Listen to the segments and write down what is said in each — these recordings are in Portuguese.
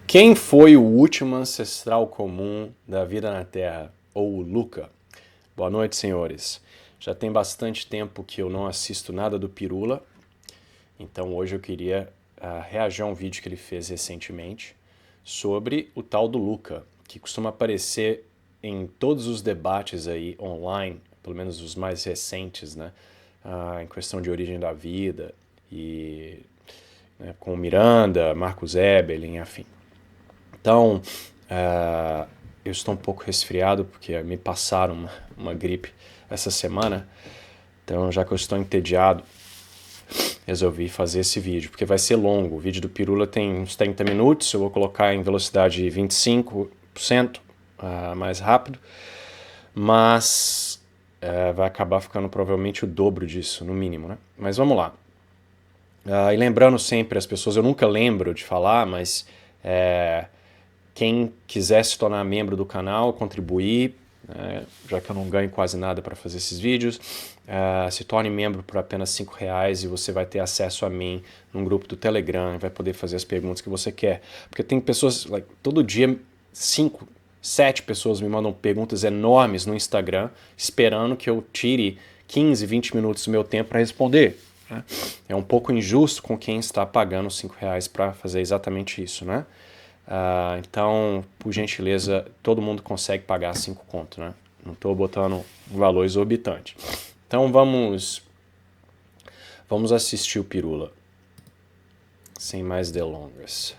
Quem foi o último ancestral comum da vida na Terra, ou o Luca? Boa noite, senhores. Já tem bastante tempo que eu não assisto nada do Pirula, então hoje eu queria reagir a um vídeo que ele fez recentemente sobre o tal do Luca, que costuma aparecer em todos os debates aí online, pelo menos os mais recentes, né? Em questão de origem da vida, e com o Miranda, Marcos Eberlin, enfim. Então, eu estou um pouco resfriado porque me passaram uma gripe essa semana. Então, já que eu estou entediado, resolvi fazer esse vídeo, porque vai ser longo. O vídeo do Pirula tem uns 30 minutos, eu vou colocar em velocidade 25% mais rápido, mas vai acabar ficando provavelmente o dobro disso, no mínimo, né? Mas vamos lá. E lembrando sempre as pessoas, eu nunca lembro de falar, mas quem quiser se tornar membro do canal, contribuir, já que eu não ganho quase nada para fazer esses vídeos, se torne membro por apenas R$5 e você vai ter acesso a mim num grupo do Telegram e vai poder fazer as perguntas que você quer. Porque tem pessoas, todo dia 5, 7 pessoas me mandam perguntas enormes no Instagram, esperando que eu tire 15, 20 minutos do meu tempo para responder. Né? É um pouco injusto com quem está pagando R$5 para fazer exatamente isso, né? Então, por gentileza, todo mundo consegue pagar 5 conto, né? Não estou botando um valor exorbitante. Então vamos assistir o Pirula, sem mais delongas.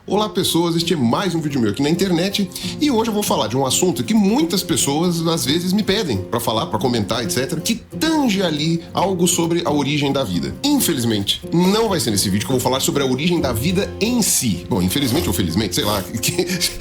Olá pessoas, este é mais um vídeo meu aqui na internet e hoje eu vou falar de um assunto que muitas pessoas às vezes me pedem pra falar, pra comentar, etc, que tange ali algo sobre a origem da vida. Infelizmente, não vai ser nesse vídeo que eu vou falar sobre a origem da vida em si. Bom, infelizmente ou felizmente, sei lá,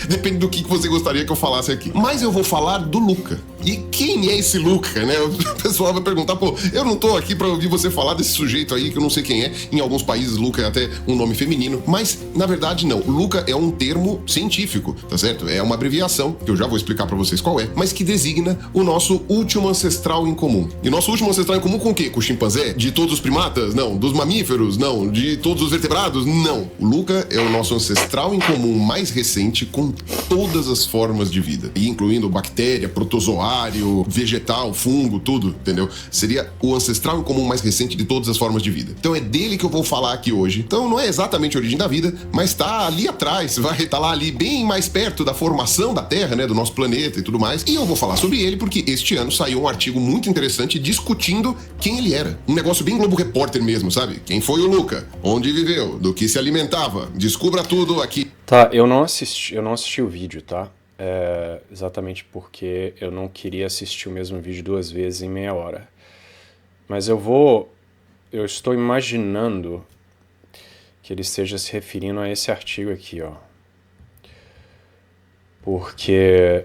depende do que você gostaria que eu falasse aqui. Mas eu vou falar do Luca. E quem é esse Luca, né? O pessoal vai perguntar, pô, eu não tô aqui pra ouvir você falar desse sujeito aí que eu não sei quem é. Em alguns países, Luca é até um nome feminino, mas na verdade não. Luca é um termo científico, tá certo? É uma abreviação, que eu já vou explicar pra vocês qual é, mas que designa o nosso último ancestral em comum. E nosso último ancestral em comum com o quê? Com o chimpanzé? De todos os primatas? Não. Dos mamíferos? Não. De todos os vertebrados? Não. O Luca é o nosso ancestral em comum mais recente com todas as formas de vida, e incluindo bactéria, protozoário, vegetal, fungo, tudo, entendeu? Seria o ancestral em comum mais recente de todas as formas de vida. Então é dele que eu vou falar aqui hoje. Então não é exatamente a origem da vida, mas tá ali atrás, vai estar lá ali bem mais perto da formação da Terra, né, do nosso planeta e tudo mais. E eu vou falar sobre ele porque este ano saiu um artigo muito interessante discutindo quem ele era. Um negócio bem Globo Repórter mesmo, sabe? Quem foi o Luca? Onde viveu? Do que se alimentava? Descubra tudo aqui. Tá, eu não assisti o vídeo, tá? Exatamente porque eu não queria assistir o mesmo vídeo 2 vezes em meia hora. Mas eu estou imaginando que ele esteja se referindo a esse artigo aqui, ó. Porque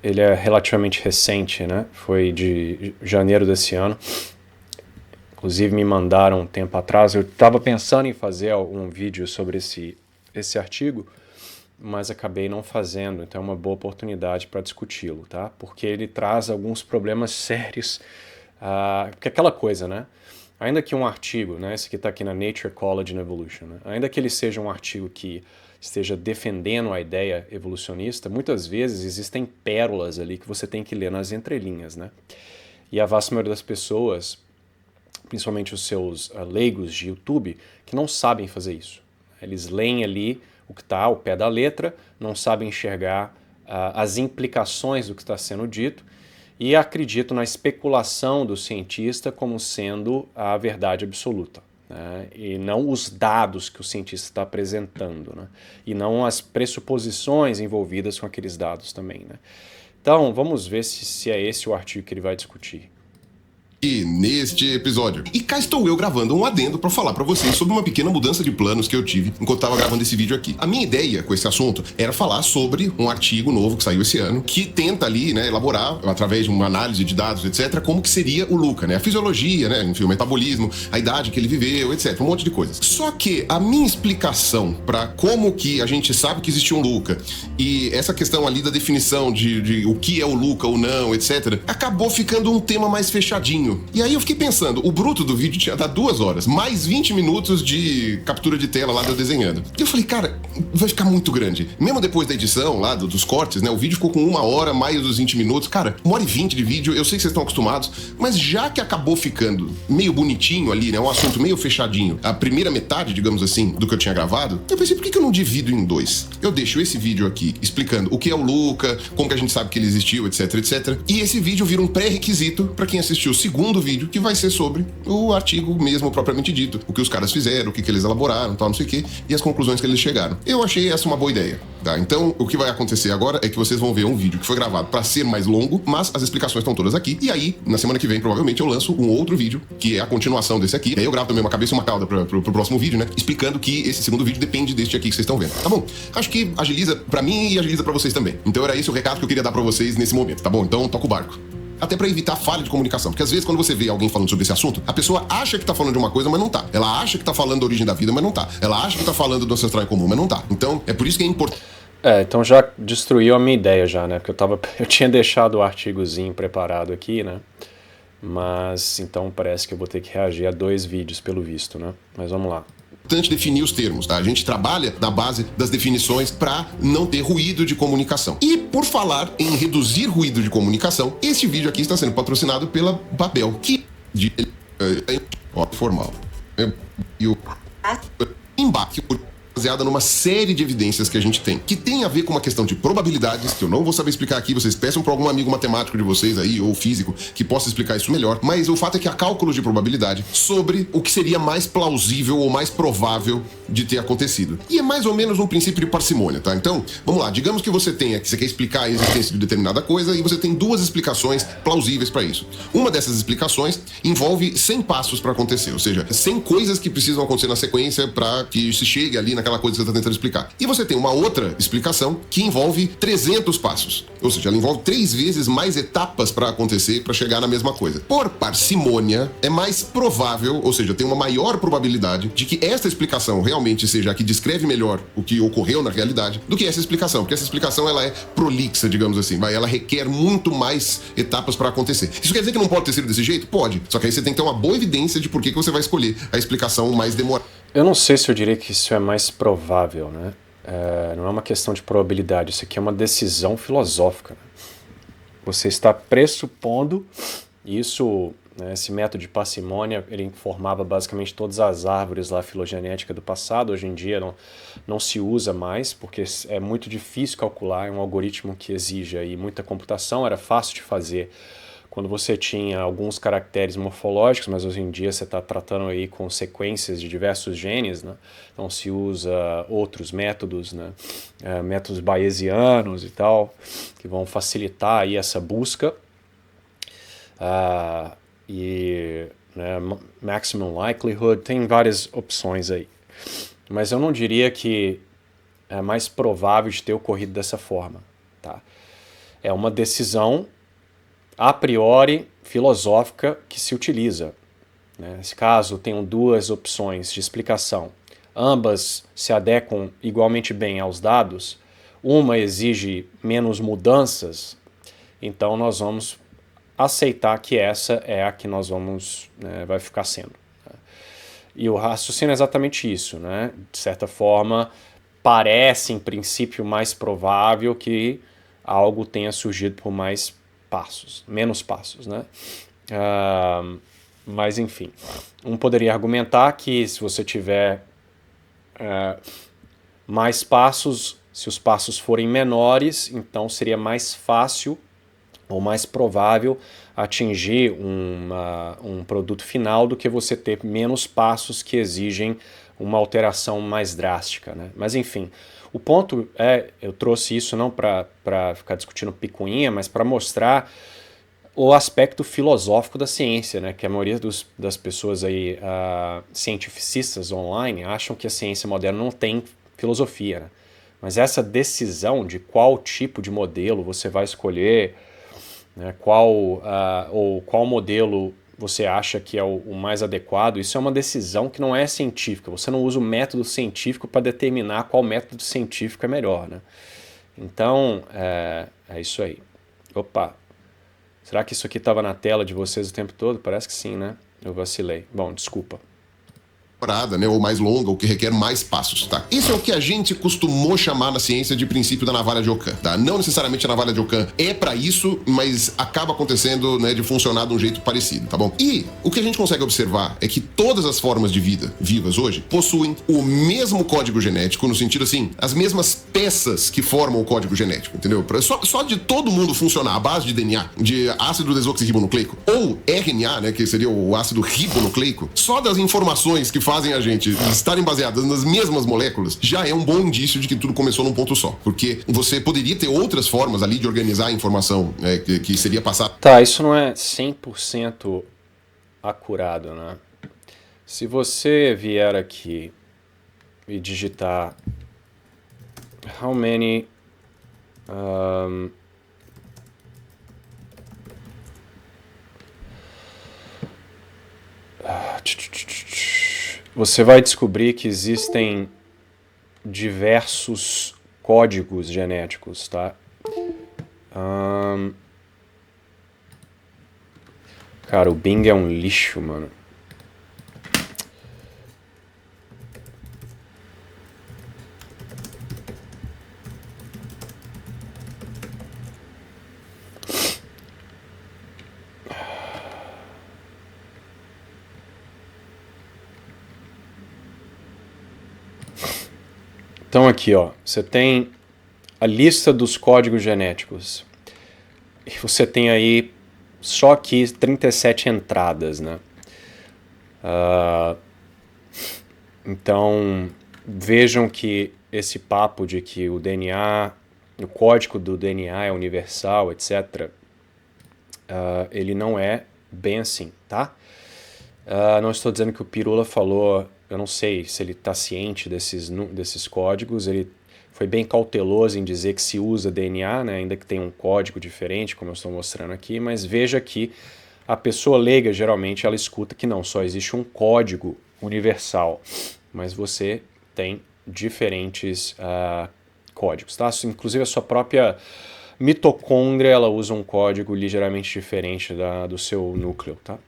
ele é relativamente recente, né? Foi de janeiro desse ano. Inclusive me mandaram um tempo atrás. Eu estava pensando em fazer um vídeo sobre esse artigo, mas acabei não fazendo. Então é uma boa oportunidade para discuti-lo, tá? Porque ele traz alguns problemas sérios. Porque aquela coisa, né? Ainda que um artigo, né, esse que está aqui na Nature, Ecology and Evolution, né, ainda que ele seja um artigo que esteja defendendo a ideia evolucionista, muitas vezes existem pérolas ali que você tem que ler nas entrelinhas, né? E a vasta maioria das pessoas, principalmente os seus leigos de YouTube, que não sabem fazer isso. Eles leem ali o que está ao pé da letra, não sabem enxergar as implicações do que está sendo dito, e acredito na especulação do cientista como sendo a verdade absoluta, né? E não os dados que o cientista está apresentando, né? E não as pressuposições envolvidas com aqueles dados também, né? Então, vamos ver se é esse o artigo que ele vai discutir. E neste episódio. E cá estou eu gravando um adendo pra falar pra vocês sobre uma pequena mudança de planos que eu tive enquanto tava gravando esse vídeo aqui. A minha ideia com esse assunto era falar sobre um artigo novo que saiu esse ano, que tenta ali, né, elaborar, através de uma análise de dados, etc., como que seria o Luca, né? A fisiologia, né? Enfim, o metabolismo, a idade que ele viveu, etc., um monte de coisas. Só que a minha explicação pra como que a gente sabe que existe um Luca e essa questão ali da definição de o que é o Luca ou não, etc., acabou ficando um tema mais fechadinho. repetindo. E aí eu fiquei pensando, o bruto do vídeo tinha dado 2 horas, mais 20 minutos de captura de tela lá de eu desenhando. E eu falei, cara, vai ficar muito grande. Mesmo depois da edição lá, dos cortes, né, o vídeo ficou com 1 hora, mais dos 20 minutos. Cara, 1h20 de vídeo, eu sei que vocês estão acostumados, mas já que acabou ficando meio bonitinho ali, né, um assunto meio fechadinho, a primeira metade, digamos assim, do que eu tinha gravado, eu pensei, por que eu não divido em 2? Eu deixo esse vídeo aqui explicando o que é o Luca, como que a gente sabe que ele existiu, etc, etc. E esse vídeo vira um pré-requisito para quem assistiu o segundo vídeo, que vai ser sobre o artigo mesmo propriamente dito, o que os caras fizeram, o que eles elaboraram, tal, não sei o quê, e as conclusões que eles chegaram. Eu achei essa uma boa ideia, tá? Então, o que vai acontecer agora é que vocês vão ver um vídeo que foi gravado para ser mais longo, mas as explicações estão todas aqui, e aí, na semana que vem, provavelmente, eu lanço um outro vídeo, que é a continuação desse aqui. E aí eu gravo também uma cabeça e uma cauda pro próximo vídeo, né? Explicando que esse segundo vídeo depende deste aqui que vocês estão vendo, tá bom? Acho que agiliza pra mim e agiliza pra vocês também. Então era esse o recado que eu queria dar pra vocês nesse momento, tá bom? Então toca o barco. Até pra evitar falha de comunicação. Porque às vezes quando você vê alguém falando sobre esse assunto, a pessoa acha que tá falando de uma coisa, mas não tá. Ela acha que tá falando da origem da vida, mas não tá. Ela acha que tá falando do ancestral em comum, mas não tá. Então é por isso que é importante. Então já destruiu a minha ideia já, né? Porque eu tinha deixado o artigozinho preparado aqui, né? Mas então parece que eu vou ter que reagir a 2 vídeos pelo visto, né? Mas vamos lá. Importante definir os termos, tá? A gente trabalha na base das definições para não ter ruído de comunicação. E por falar em reduzir ruído de comunicação, este vídeo aqui está sendo patrocinado pela Babel, que de formal. E o embarque baseada numa série de evidências que a gente tem, que tem a ver com uma questão de probabilidades, que eu não vou saber explicar aqui, vocês peçam para algum amigo matemático de vocês aí, ou físico, que possa explicar isso melhor, mas o fato é que há cálculos de probabilidade sobre o que seria mais plausível ou mais provável de ter acontecido. E é mais ou menos um princípio de parcimônia, tá? Então, vamos lá, digamos que você tenha, que você quer explicar a existência de determinada coisa e você tem 2 explicações plausíveis para isso. Uma dessas explicações envolve 100 passos para acontecer, ou seja, 100 coisas que precisam acontecer na sequência para que se chegue ali naquela coisa que você está tentando explicar. E você tem uma outra explicação que envolve 300 passos. Ou seja, ela envolve 3 vezes mais etapas para acontecer para chegar na mesma coisa. Por parcimônia, é mais provável, ou seja, tem uma maior probabilidade de que esta explicação realmente seja a que descreve melhor o que ocorreu na realidade do que essa explicação. Porque essa explicação ela é prolixa, digamos assim. Ela requer muito mais etapas para acontecer. Isso quer dizer que não pode ter sido desse jeito? Pode. Só que aí você tem que ter uma boa evidência de por que você vai escolher a explicação mais demorada. Eu não sei se eu diria que isso é mais provável, né? Não é uma questão de probabilidade, isso aqui é uma decisão filosófica. Né? Você está pressupondo isso, né, esse método de parcimônia, ele informava basicamente todas as árvores lá filogenética do passado. Hoje em dia não se usa mais, porque é muito difícil calcular, é um algoritmo que exige aí muita computação, era fácil de fazer quando você tinha alguns caracteres morfológicos, mas hoje em dia você está tratando aí com sequências de diversos genes, né? Então se usa outros métodos, né? Métodos bayesianos e tal, que vão facilitar aí essa busca. Né, maximum likelihood, tem várias opções aí. Mas eu não diria que é mais provável de ter ocorrido dessa forma. Tá? É uma decisão a priori filosófica que se utiliza. Né? Nesse caso, tenho 2 opções de explicação. Ambas se adequam igualmente bem aos dados. Uma exige menos mudanças, então nós vamos aceitar que essa é a que nós vamos, né, vai ficar sendo. E o raciocínio é exatamente isso. Né? De certa forma, parece em princípio mais provável que algo tenha surgido por menos passos, né? Mas enfim, poderia argumentar que se você tiver mais passos, se os passos forem menores, então seria mais fácil ou mais provável atingir um produto final do que você ter menos passos que exigem uma alteração mais drástica, né? Mas enfim, o ponto eu trouxe isso não para ficar discutindo picuinha, mas para mostrar o aspecto filosófico da ciência, né? Que a maioria das pessoas aí, cientificistas online, acham que a ciência moderna não tem filosofia, né? Mas essa decisão de qual tipo de modelo você vai escolher, né, ou qual modelo você acha que é o mais adequado, isso é uma decisão que não é científica. Você não usa o método científico para determinar qual método científico é melhor. Né? Então, é isso aí. Opa! Será que isso aqui estava na tela de vocês o tempo todo? Parece que sim, né? Eu vacilei. Bom, desculpa. Né, ou mais longa, ou que requer mais passos, tá? Isso é o que a gente costumou chamar na ciência de princípio da navalha de Ockham, tá? Não necessariamente a navalha de Ockham é para isso, mas acaba acontecendo, né, de funcionar de um jeito parecido, tá bom? E o que a gente consegue observar é que todas as formas de vida vivas hoje possuem o mesmo código genético, no sentido assim, as mesmas peças que formam o código genético, entendeu? Só de todo mundo funcionar à base de DNA, de ácido desoxirribonucleico, ou RNA, né, que seria o ácido ribonucleico, só das informações que fazem a gente estarem baseadas nas mesmas moléculas, já é um bom indício de que tudo começou num ponto só. Porque você poderia ter outras formas ali de organizar a informação, né, que seria passar. Tá, isso não é 100% acurado, né? Se você vier aqui e digitar how many você vai descobrir que existem diversos códigos genéticos, tá? Cara, o Bing é um lixo, mano. Então aqui, ó, você tem a lista dos códigos genéticos. E você tem aí só aqui 37 entradas, né? Então vejam que esse papo de que o DNA, o código do DNA é universal, etc., ele não é bem assim, tá? Não estou dizendo que o Pirula falou, eu não sei se ele está ciente desses códigos, ele foi bem cauteloso em dizer que se usa DNA, né, ainda que tenha um código diferente, como eu estou mostrando aqui, mas veja que a pessoa leiga, geralmente, ela escuta que não, só existe um código universal, mas você tem diferentes códigos, tá? Inclusive a sua própria mitocôndria, ela usa um código ligeiramente diferente do seu núcleo, tá?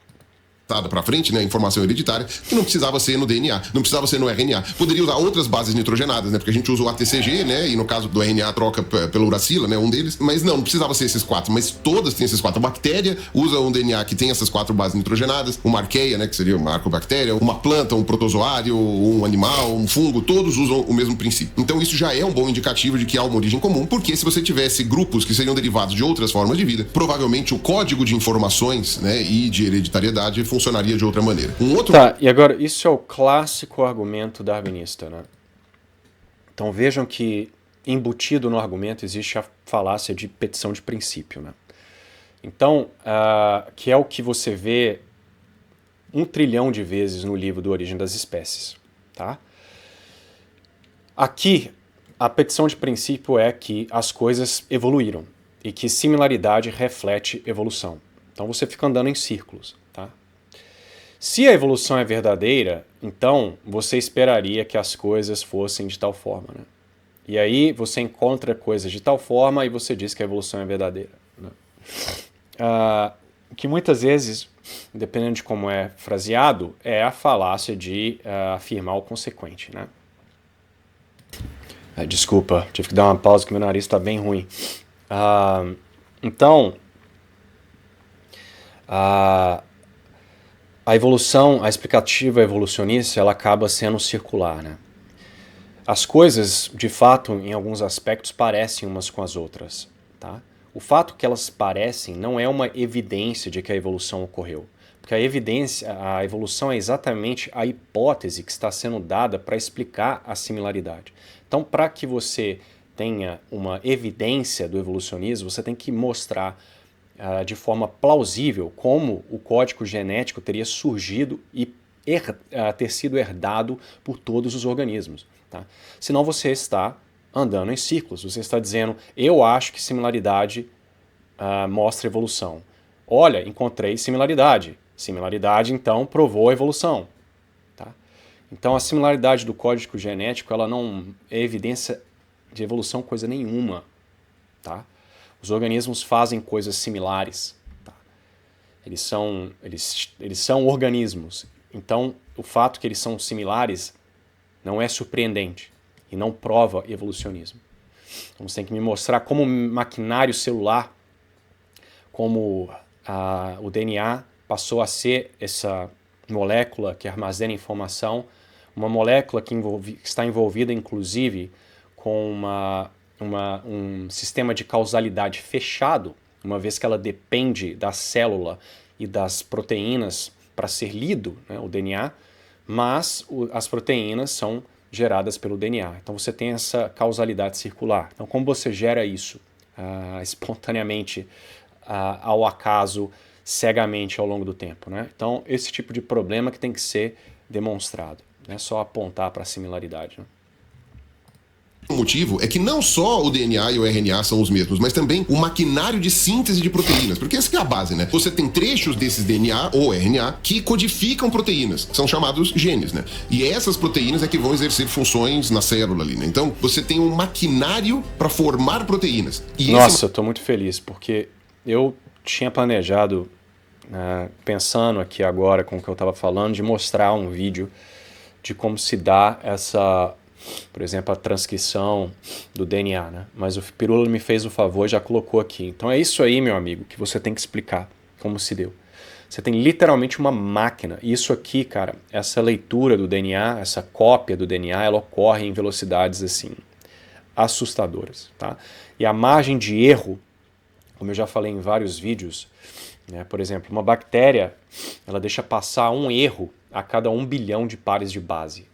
Para frente, né, informação hereditária, que não precisava ser no DNA, não precisava ser no RNA. Poderia usar outras bases nitrogenadas, né, porque a gente usa o ATCG, né, e no caso do RNA troca pela uracila, né, um deles, mas não precisava ser esses 4, mas todas têm esses 4. A bactéria usa um DNA que tem essas 4 bases nitrogenadas, uma arqueia, né, que seria uma arcobactéria, uma planta, um protozoário, um animal, um fungo, todos usam o mesmo princípio. Então isso já é um bom indicativo de que há uma origem comum, porque se você tivesse grupos que seriam derivados de outras formas de vida, provavelmente o código de informações, né, e de hereditariedade funcionaria de outra maneira. Tá, e agora, isso é o clássico argumento darwinista, né? Então vejam que embutido no argumento existe a falácia de petição de princípio, né? Então, que é o que você vê 1 trilhão de vezes no livro do Origem das Espécies, tá? Aqui, a petição de princípio é que as coisas evoluíram e que similaridade reflete evolução. Então você fica andando em círculos, tá? Se a evolução é verdadeira, então você esperaria que as coisas fossem de tal forma, né? E aí você encontra coisas de tal forma e você diz que a evolução é verdadeira, né? Que muitas vezes, dependendo de como é fraseado, é a falácia de afirmar o consequente, né? Desculpa, tive que dar uma pausa que meu nariz está bem ruim. Então, a evolução, a explicativa evolucionista, ela acaba sendo circular, né? As coisas, de fato, em alguns aspectos, parecem umas com as outras, tá? O fato que elas parecem não é uma evidência de que a evolução ocorreu. Porque a evolução é exatamente a hipótese que está sendo dada para explicar a similaridade. Então, para que você tenha uma evidência do evolucionismo, você tem que mostrar de forma plausível como o código genético teria surgido e ter sido herdado por todos os organismos, tá? Senão você está andando em ciclos, você está dizendo, eu acho que similaridade mostra evolução. Olha, encontrei similaridade. Similaridade, então, provou a evolução. Tá? Então, a similaridade do código genético, ela não é evidência de evolução coisa nenhuma. Tá? Os organismos fazem coisas similares. Tá? eles são organismos. Então, o fato que eles são similares não é surpreendente e não prova evolucionismo. Então, você tem que me mostrar como o maquinário celular, como o DNA passou a ser essa molécula que armazena informação, uma molécula que está envolvida, inclusive, com um sistema de causalidade fechado, uma vez que ela depende da célula e das proteínas para ser lido, né, o DNA, mas as proteínas são geradas pelo DNA. Então você tem essa causalidade circular. Então como você gera isso espontaneamente, ao acaso, cegamente ao longo do tempo, né? Então esse tipo de problema que tem que ser demonstrado, não é só apontar para a similaridade, né? O motivo é que não só o DNA e o RNA são os mesmos, mas também o maquinário de síntese de proteínas, porque essa que é a base, né? Você tem trechos desses DNA ou RNA que codificam proteínas, que são chamados genes, né? E essas proteínas é que vão exercer funções na célula ali, né? Então, você tem um maquinário para formar proteínas. E nossa, eu tô muito feliz, porque eu tinha planejado, pensando aqui agora com o que eu estava falando, de mostrar um vídeo de como se dá essa, por exemplo, a transcrição do DNA, né? Mas o Pirula me fez o favor e já colocou aqui. Então é isso aí, meu amigo, que você tem que explicar como se deu. Você tem literalmente uma máquina. E isso aqui, cara, essa leitura do DNA, essa cópia do DNA, ela ocorre em velocidades assim assustadoras, tá? E a margem de erro, como eu já falei em vários vídeos, né? Por exemplo, uma bactéria, ela deixa passar um erro a cada 1 bilhão de pares de base.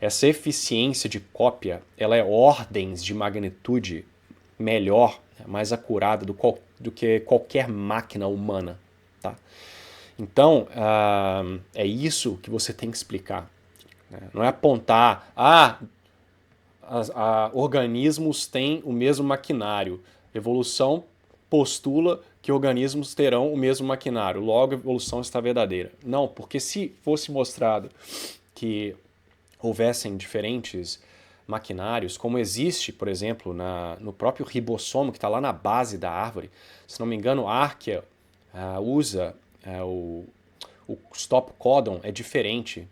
Essa eficiência de cópia, ela é ordens de magnitude melhor, mais acurada do que qualquer máquina humana, tá? Então, é isso que você tem que explicar, né? Não é apontar, organismos têm o mesmo maquinário. Evolução postula que organismos terão o mesmo maquinário, logo a evolução está verdadeira. Não, porque se fosse mostrado que houvessem diferentes maquinários, como existe, por exemplo, no próprio ribossomo, que está lá na base da árvore. Se não me engano, a Archaea usa o stop codon é diferente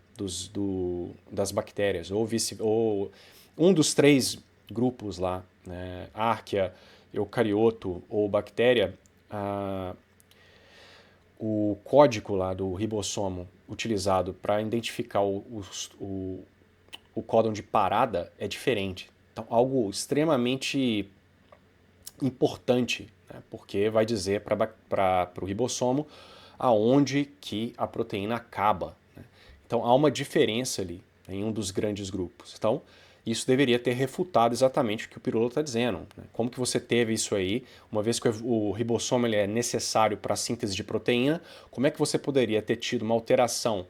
das bactérias, ou um dos 3 grupos lá, né, Archaea, eucarioto ou bactéria, o código lá do ribossomo utilizado para identificar o códon de parada é diferente. Então, algo extremamente importante, né? Porque vai dizer para o ribossomo aonde que a proteína acaba, né? Então, há uma diferença ali em um dos grandes grupos. Então, isso deveria ter refutado exatamente o que o Pirula está dizendo, né? Como que você teve isso aí, uma vez que o ribossomo ele é necessário para a síntese de proteína, como é que você poderia ter tido uma alteração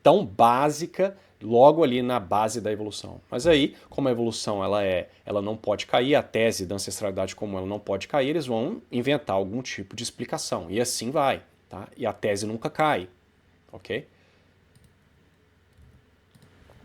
tão básica logo ali na base da evolução? Mas aí, como a evolução ela não pode cair, a tese da ancestralidade como ela não pode cair, eles vão inventar algum tipo de explicação. E assim vai, tá? E a tese nunca cai, ok?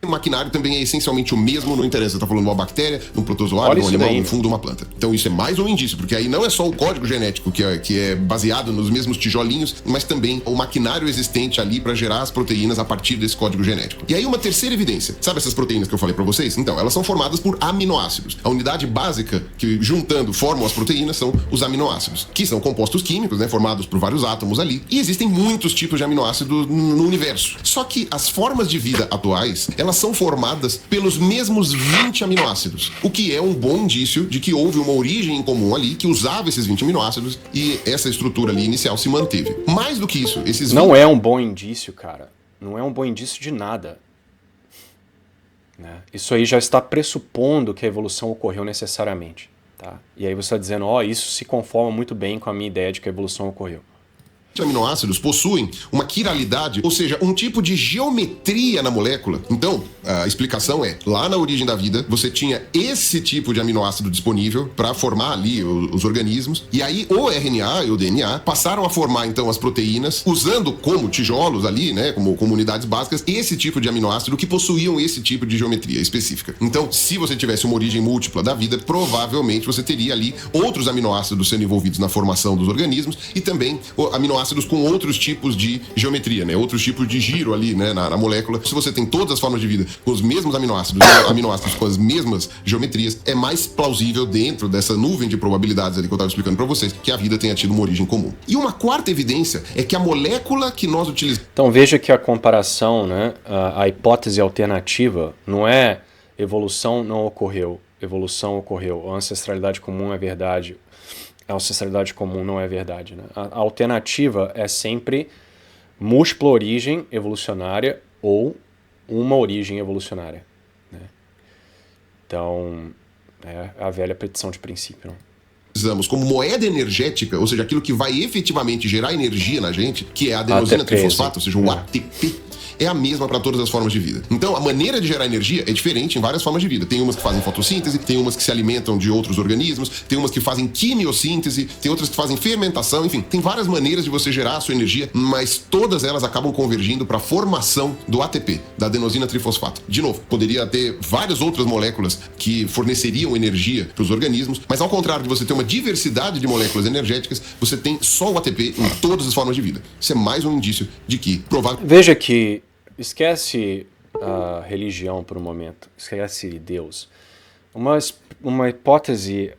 O maquinário também é essencialmente o mesmo, não interessa, tá falando de uma bactéria, de um protozoário, de um animal, de um fungo, de uma planta. Então isso é mais um indício, porque aí não é só o código genético que é baseado nos mesmos tijolinhos, mas também o maquinário existente ali para gerar as proteínas a partir desse código genético. E aí uma terceira evidência, sabe essas proteínas que eu falei para vocês? Então, elas são formadas por aminoácidos. A unidade básica que juntando formam as proteínas são os aminoácidos, que são compostos químicos, né, formados por vários átomos ali. E existem muitos tipos de aminoácidos no universo. Só que as formas de vida atuais, elas são formadas pelos mesmos 20 aminoácidos, o que é um bom indício de que houve uma origem em comum ali que usava esses 20 aminoácidos e essa estrutura ali inicial se manteve. Mais do que isso, esses 20... Não é um bom indício, cara. Não é um bom indício de nada, né? Isso aí já está pressupondo que a evolução ocorreu necessariamente, tá? E aí você está dizendo, isso se conforma muito bem com a minha ideia de que a evolução ocorreu. Aminoácidos possuem uma quiralidade, ou seja, um tipo de geometria na molécula. Então, a explicação é, lá na origem da vida, você tinha esse tipo de aminoácido disponível para formar ali os organismos, e aí o RNA e o DNA passaram a formar então as proteínas, usando como tijolos ali, né, como unidades básicas, esse tipo de aminoácido que possuíam esse tipo de geometria específica. Então, se você tivesse uma origem múltipla da vida, provavelmente você teria ali outros aminoácidos sendo envolvidos na formação dos organismos e também aminoácidos aminoácidos com outros tipos de geometria, né? Outros tipos de giro ali, né? Na molécula. Se você tem todas as formas de vida com os mesmos aminoácidos, aminoácidos com as mesmas geometrias, é mais plausível dentro dessa nuvem de probabilidades ali que eu estava explicando para vocês, que a vida tenha tido uma origem comum. E uma quarta evidência é que a molécula que nós utilizamos... Então veja que a comparação, né? A hipótese alternativa não é evolução não ocorreu, evolução ocorreu, a ancestralidade comum é verdade, a ancestralidade comum não é verdade. Né? A alternativa é sempre múltipla origem evolucionária ou uma origem evolucionária. Né? Então, é a velha petição de princípio. Não? Utilizamos como moeda energética, ou seja, aquilo que vai efetivamente gerar energia na gente, que é a adenosina trifosfato, ou seja, o ATP, é a mesma para todas as formas de vida. Então, a maneira de gerar energia é diferente em várias formas de vida. Tem umas que fazem fotossíntese, tem umas que se alimentam de outros organismos, tem umas que fazem quimiossíntese, tem outras que fazem fermentação, enfim, tem várias maneiras de você gerar a sua energia, mas todas elas acabam convergindo para a formação do ATP, da adenosina trifosfato. De novo, poderia ter várias outras moléculas que forneceriam energia para os organismos, mas ao contrário de você ter uma diversidade de moléculas energéticas, você tem só o ATP em todas as formas de vida. Isso é mais um indício de que provavelmente... Veja que esquece a religião por um momento, esquece Deus. Uma hipótese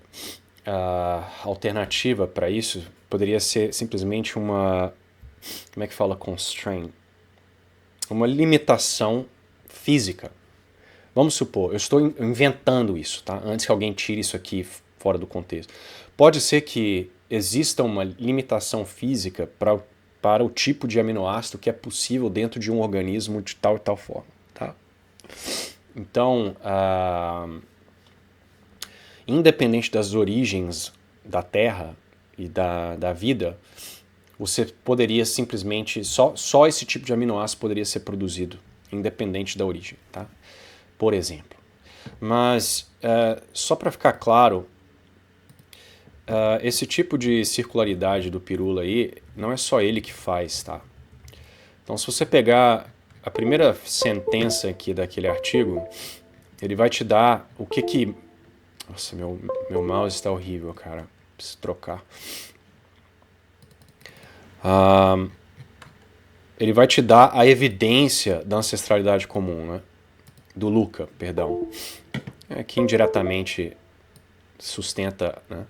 alternativa para isso poderia ser simplesmente uma, como é que fala constraint? Uma limitação física. Vamos supor, eu estou inventando isso, tá? Antes que alguém tire isso aqui fora do contexto. Pode ser que exista uma limitação física para o tipo de aminoácido que é possível dentro de um organismo de tal e tal forma. Tá? Então, independente das origens da Terra e da vida, você poderia simplesmente, só esse tipo de aminoácido poderia ser produzido, independente da origem, tá? Por exemplo. Mas, só para ficar claro, esse tipo de circularidade do Pirula aí, não é só ele que faz, tá? Então, se você pegar a primeira sentença aqui daquele artigo, ele vai te dar o que... Nossa, meu mouse está horrível, cara. Preciso trocar. Ele vai te dar a evidência da ancestralidade comum, né? Do Luca, perdão. Que indiretamente sustenta, né?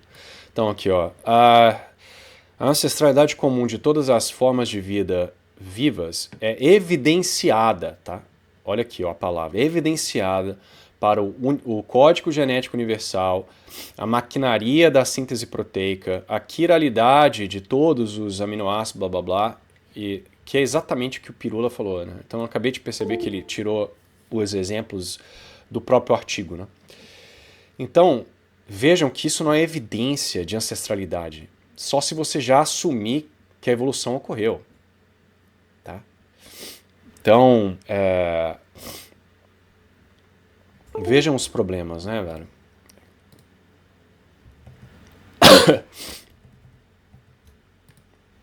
Então aqui, ó, a ancestralidade comum de todas as formas de vida vivas é evidenciada, tá? Olha aqui, ó, a palavra, evidenciada para o código genético universal, a maquinaria da síntese proteica, a quiralidade de todos os aminoácidos, blá blá blá, e que é exatamente o que o Pirula falou, né? Então eu acabei de perceber que ele tirou os exemplos do próprio artigo, né? Então, vejam que isso não é evidência de ancestralidade, só se você já assumir que a evolução ocorreu. Tá? Então, vejam os problemas, né, velho?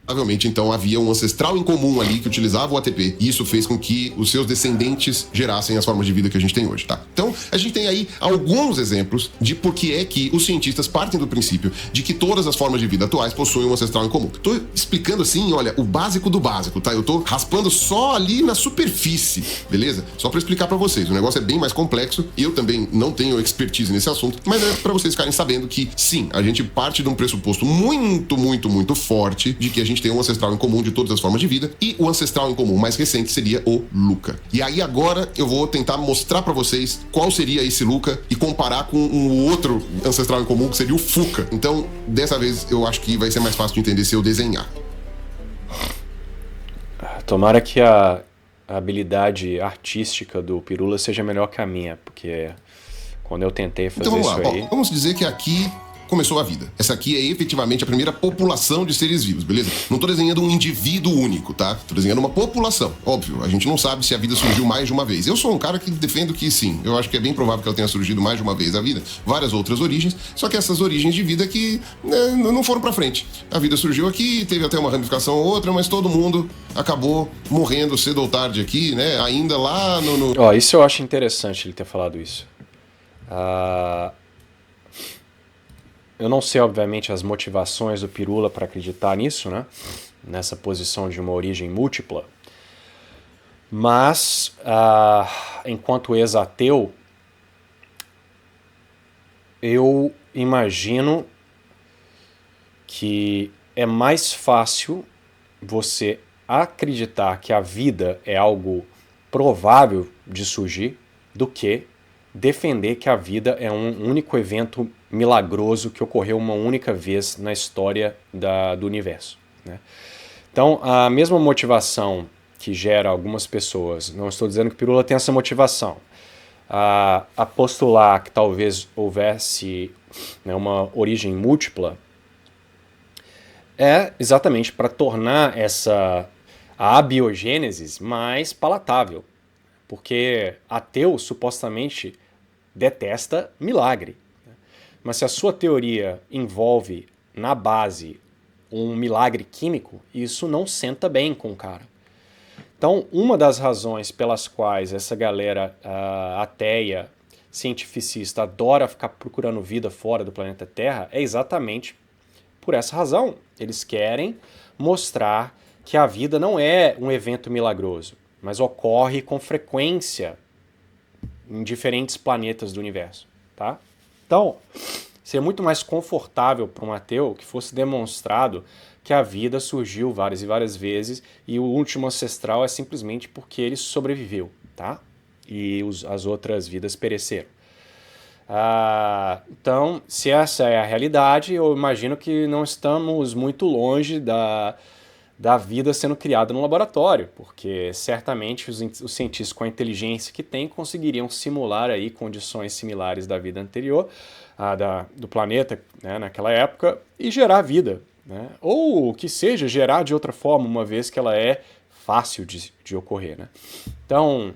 Provavelmente, então, havia um ancestral em comum ali que utilizava o ATP. E isso fez com que os seus descendentes gerassem as formas de vida que a gente tem hoje, tá? Então, a gente tem aí alguns exemplos de por que é que os cientistas partem do princípio de que todas as formas de vida atuais possuem um ancestral em comum. Tô explicando assim, olha, o básico do básico, tá? Eu tô raspando só ali na superfície, beleza? Só pra explicar pra vocês. O negócio é bem mais complexo. Eu também não tenho expertise nesse assunto, mas é pra vocês ficarem sabendo que, sim, a gente parte de um pressuposto muito, muito, muito forte de que a gente tem um ancestral em comum de todas as formas de vida, e o ancestral em comum mais recente seria o Luca. E aí agora eu vou tentar mostrar pra vocês qual seria esse Luca e comparar com um outro ancestral em comum que seria o Fuca. Então, dessa vez eu acho que vai ser mais fácil de entender se eu desenhar. Tomara que a habilidade artística do Pirula seja melhor que a minha, porque quando eu tentei fazer então, vamos lá. isso aí... Vamos dizer que aqui começou a vida. Essa aqui é efetivamente a primeira população de seres vivos, beleza? Não tô desenhando um indivíduo único, tá? Tô desenhando uma população. Óbvio, a gente não sabe se a vida surgiu mais de uma vez. Eu sou um cara que defendo que sim. Eu acho que é bem provável que ela tenha surgido mais de uma vez a vida. Várias outras origens, só que essas origens de vida que não foram pra frente. A vida surgiu aqui, teve até uma ramificação ou outra, mas todo mundo acabou morrendo cedo ou tarde aqui, né? Ainda lá no... Ó, isso eu acho interessante ele ter falado isso. eu não sei, obviamente, as motivações do Pirula para acreditar nisso, né? Nessa posição de uma origem múltipla. Mas, enquanto ex-ateu, eu imagino que é mais fácil você acreditar que a vida é algo provável de surgir do que defender que a vida é um único evento milagroso que ocorreu uma única vez na história do universo, né? Então, a mesma motivação que gera algumas pessoas, não estou dizendo que Pirula tem essa motivação, a postular que talvez houvesse, né, uma origem múltipla, é exatamente para tornar a abiogênese mais palatável. Porque ateu supostamente detesta milagre. Mas se a sua teoria envolve, na base, um milagre químico, isso não senta bem com o cara. Então, uma das razões pelas quais essa galera ateia, cientificista, adora ficar procurando vida fora do planeta Terra é exatamente por essa razão. Eles querem mostrar que a vida não é um evento milagroso, mas ocorre com frequência em diferentes planetas do universo, tá? Então, seria muito mais confortável para um ateu que fosse demonstrado que a vida surgiu várias e várias vezes e o último ancestral é simplesmente porque ele sobreviveu, tá? E as outras vidas pereceram. Então, se essa é a realidade, eu imagino que não estamos muito longe da vida sendo criada no laboratório, porque certamente os cientistas com a inteligência que têm conseguiriam simular aí condições similares da vida anterior, do planeta, né, naquela época, e gerar vida, né? Ou que seja, gerar de outra forma, uma vez que ela é fácil de ocorrer, né? Então,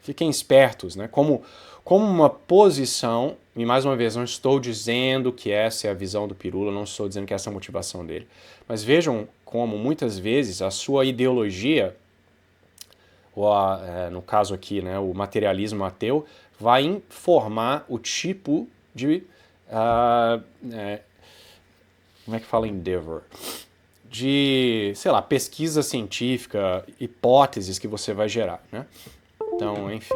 fiquem espertos, né? Como uma posição, e mais uma vez, não estou dizendo que essa é a visão do Pirula, não estou dizendo que essa é a motivação dele, mas vejam como muitas vezes a sua ideologia, ou no caso aqui, né, o materialismo ateu, vai informar o tipo de, como é que fala endeavor? De, sei lá, pesquisa científica, hipóteses que você vai gerar, né? Então, enfim.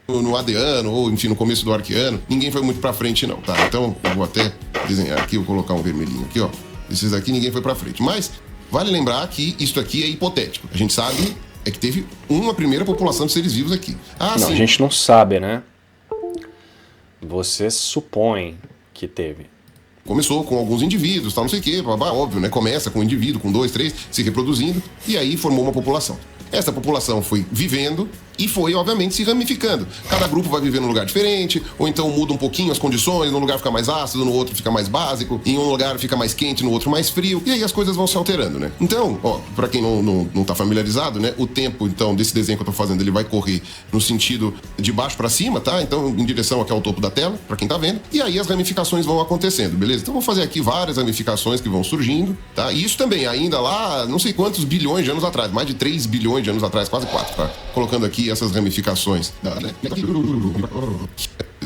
No Adeano, ou enfim, no começo do Arqueano, ninguém foi muito pra frente não, tá? Então, eu vou até desenhar aqui, vou colocar um vermelhinho aqui, ó. Esses aqui ninguém foi pra frente. Mas, vale lembrar que isso aqui é hipotético. A gente sabe que teve uma primeira população de seres vivos aqui. Não, sim. A gente não sabe, né? Você supõe que teve. Começou com alguns indivíduos, tal, não sei o quê, óbvio, né? Começa com um indivíduo, com 2, 3, se reproduzindo, e aí formou uma população. Essa população foi vivendo e foi, obviamente, se ramificando. Cada grupo vai viver num lugar diferente, ou então muda um pouquinho as condições, num lugar fica mais ácido, no outro fica mais básico, em um lugar fica mais quente, no outro mais frio, e aí as coisas vão se alterando, né? Então, ó, pra quem não tá familiarizado, né, o tempo, então, desse desenho que eu tô fazendo, ele vai correr no sentido de baixo pra cima, tá? Então, em direção aqui ao topo da tela, pra quem tá vendo, e aí as ramificações vão acontecendo, beleza? Então, vou fazer aqui várias ramificações que vão surgindo, tá? E isso também, ainda lá, não sei quantos bilhões de anos atrás, mais de 3 bilhões de anos atrás, quase 4, tá? Colocando aqui essas ramificações, tá, né?